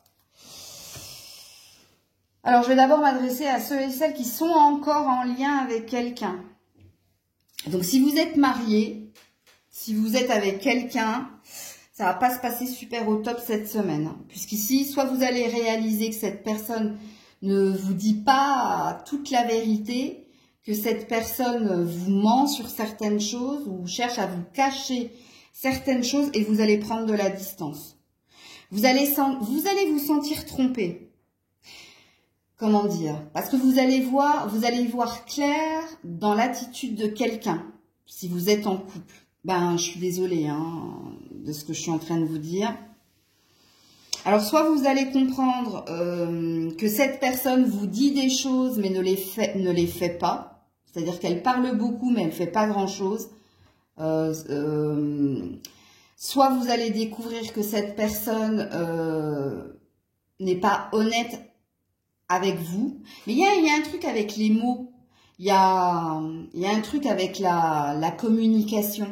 Alors, je vais d'abord m'adresser à ceux et celles qui sont encore en lien avec quelqu'un. Donc, si vous êtes marié, si vous êtes avec quelqu'un, ça va pas se passer super au top cette semaine. Puisqu'ici, soit vous allez réaliser que cette personne ne vous dit pas toute la vérité, que cette personne vous ment sur certaines choses ou cherche à vous cacher certaines choses et vous allez prendre de la distance. Vous allez vous sentir trompé. Comment dire? Parce que vous allez y voir clair dans l'attitude de quelqu'un, si vous êtes en couple. Ben, je suis désolée hein, de ce que je suis en train de vous dire. Alors, soit vous allez comprendre que cette personne vous dit des choses, mais ne les fait pas. C'est-à-dire qu'elle parle beaucoup, mais elle ne fait pas grand-chose. Soit vous allez découvrir que cette personne n'est pas honnête avec vous. Mais il y a un truc avec les mots. Il y a un truc avec la communication.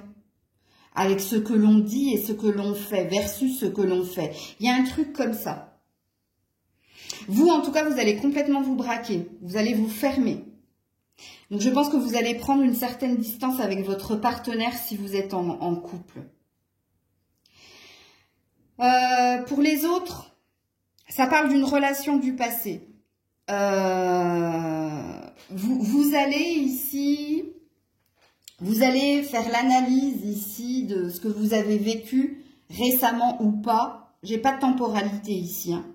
Avec ce que l'on dit et ce que l'on fait versus ce que l'on fait. Il y a un truc comme ça. Vous, en tout cas, vous allez complètement vous braquer. Vous allez vous fermer. Donc, je pense que vous allez prendre une certaine distance avec votre partenaire si vous êtes en couple. Pour les autres, ça parle d'une relation du passé. Vous allez ici... Vous allez faire l'analyse ici de ce que vous avez vécu récemment ou pas. J'ai pas de temporalité ici. Hein.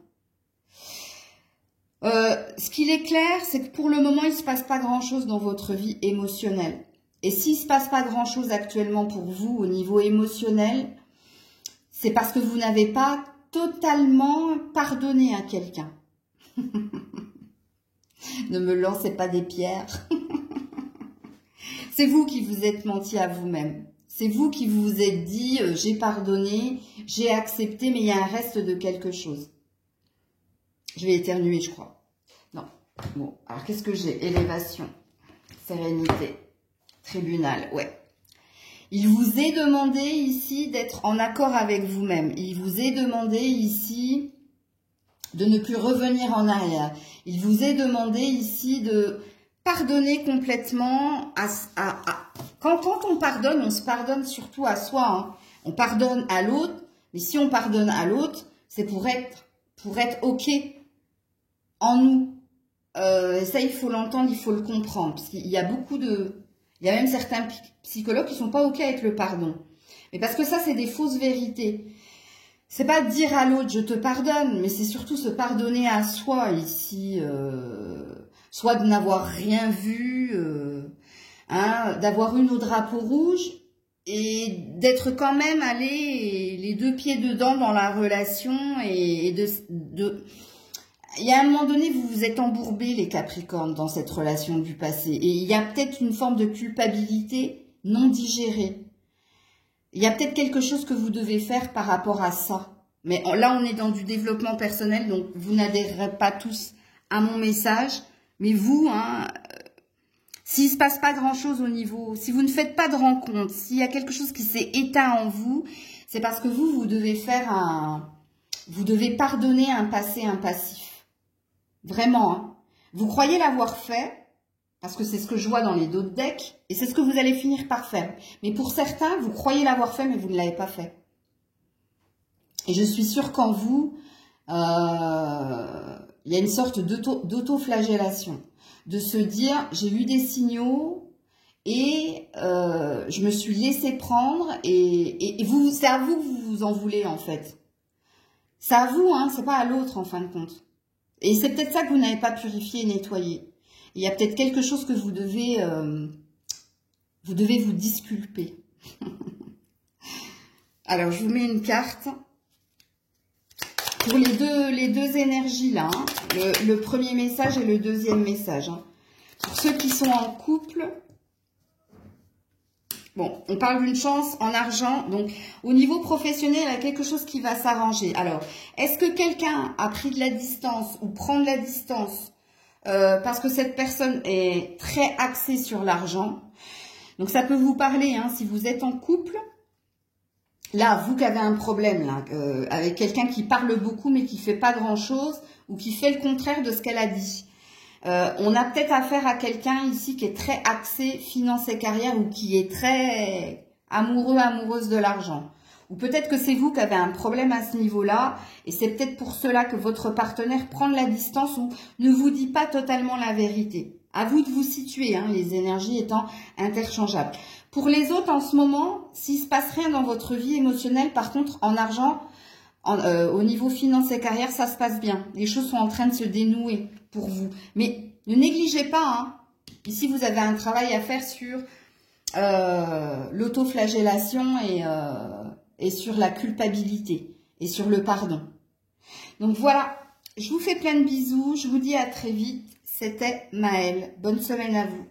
Ce qu'il est clair, c'est que pour le moment, il ne se passe pas grand-chose dans votre vie émotionnelle. Et s'il ne se passe pas grand-chose actuellement pour vous au niveau émotionnel, c'est parce que vous n'avez pas totalement pardonné à quelqu'un. Ne me lancez pas des pierres. C'est vous qui vous êtes menti à vous-même. C'est vous qui vous êtes dit j'ai pardonné, j'ai accepté, mais il y a un reste de quelque chose. Je vais éternuer, je crois. Non. Bon, alors qu'est-ce que j'ai? Élévation, sérénité, tribunal, ouais. Il vous est demandé ici d'être en accord avec vous-même. Il vous est demandé ici de ne plus revenir en arrière. Il vous est demandé ici de... pardonner complètement quand on pardonne, on se pardonne surtout à soi. Hein. On pardonne à l'autre, mais si on pardonne à l'autre, c'est pour être OK en nous. Et ça, il faut l'entendre, il faut le comprendre. Parce qu'il y a il y a même certains psychologues qui sont pas OK avec le pardon. Mais parce que ça, c'est des fausses vérités. C'est pas dire à l'autre, je te pardonne, mais c'est surtout se pardonner à soi ici. Soit de n'avoir rien vu, d'avoir eu nos drapeaux rouges et d'être quand même allé les deux pieds dedans dans la relation et il y a un moment donné, vous vous êtes embourbés les Capricornes dans cette relation du passé et il y a peut-être une forme de culpabilité non digérée. Il y a peut-être quelque chose que vous devez faire par rapport à ça. Mais là, on est dans du développement personnel, donc vous n'adhérerez pas tous à mon message. Mais vous, hein, s'il ne se passe pas grand-chose au niveau, si vous ne faites pas de rencontre, s'il y a quelque chose qui s'est éteint en vous, c'est parce que vous devez vous devez pardonner un passé, un passif. Vraiment, hein. Vous croyez l'avoir fait, parce que c'est ce que je vois dans les d'autres decks, et c'est ce que vous allez finir par faire. Mais pour certains, vous croyez l'avoir fait, mais vous ne l'avez pas fait. Et je suis sûre qu'en vous, il y a une sorte d'auto-flagellation, de se dire, j'ai eu des signaux et je me suis laissé prendre et vous, c'est à vous que vous vous en voulez en fait. C'est à vous, hein, c'est pas à l'autre en fin de compte. Et c'est peut-être ça que vous n'avez pas purifié et nettoyé. Il y a peut-être quelque chose que vous devez vous disculper. Alors, je vous mets une carte. Pour les deux énergies là, hein, le premier message et le deuxième message. Hein. Pour ceux qui sont en couple, bon, on parle d'une chance en argent. Donc, au niveau professionnel, il y a quelque chose qui va s'arranger. Alors, est-ce que quelqu'un a pris de la distance ou prend de la distance parce que cette personne est très axée sur l'argent? Donc, ça peut vous parler, hein, si vous êtes en couple. Là, vous qui avez un problème là, avec quelqu'un qui parle beaucoup mais qui fait pas grand-chose ou qui fait le contraire de ce qu'elle a dit. On a peut-être affaire à quelqu'un ici qui est très axé finance et carrière ou qui est très amoureux, amoureuse de l'argent. Ou peut-être que c'est vous qui avez un problème à ce niveau-là et c'est peut-être pour cela que votre partenaire prend de la distance ou ne vous dit pas totalement la vérité. À vous de vous situer, hein, les énergies étant interchangeables. Pour les autres, en ce moment, s'il ne se passe rien dans votre vie émotionnelle, par contre, en argent, au niveau finance et carrière, ça se passe bien. Les choses sont en train de se dénouer pour vous. Mais ne négligez pas, hein. Ici, vous avez un travail à faire sur l'autoflagellation et sur la culpabilité et sur le pardon. Donc voilà, je vous fais plein de bisous, je vous dis à très vite. C'était Maëlle. Bonne semaine à vous.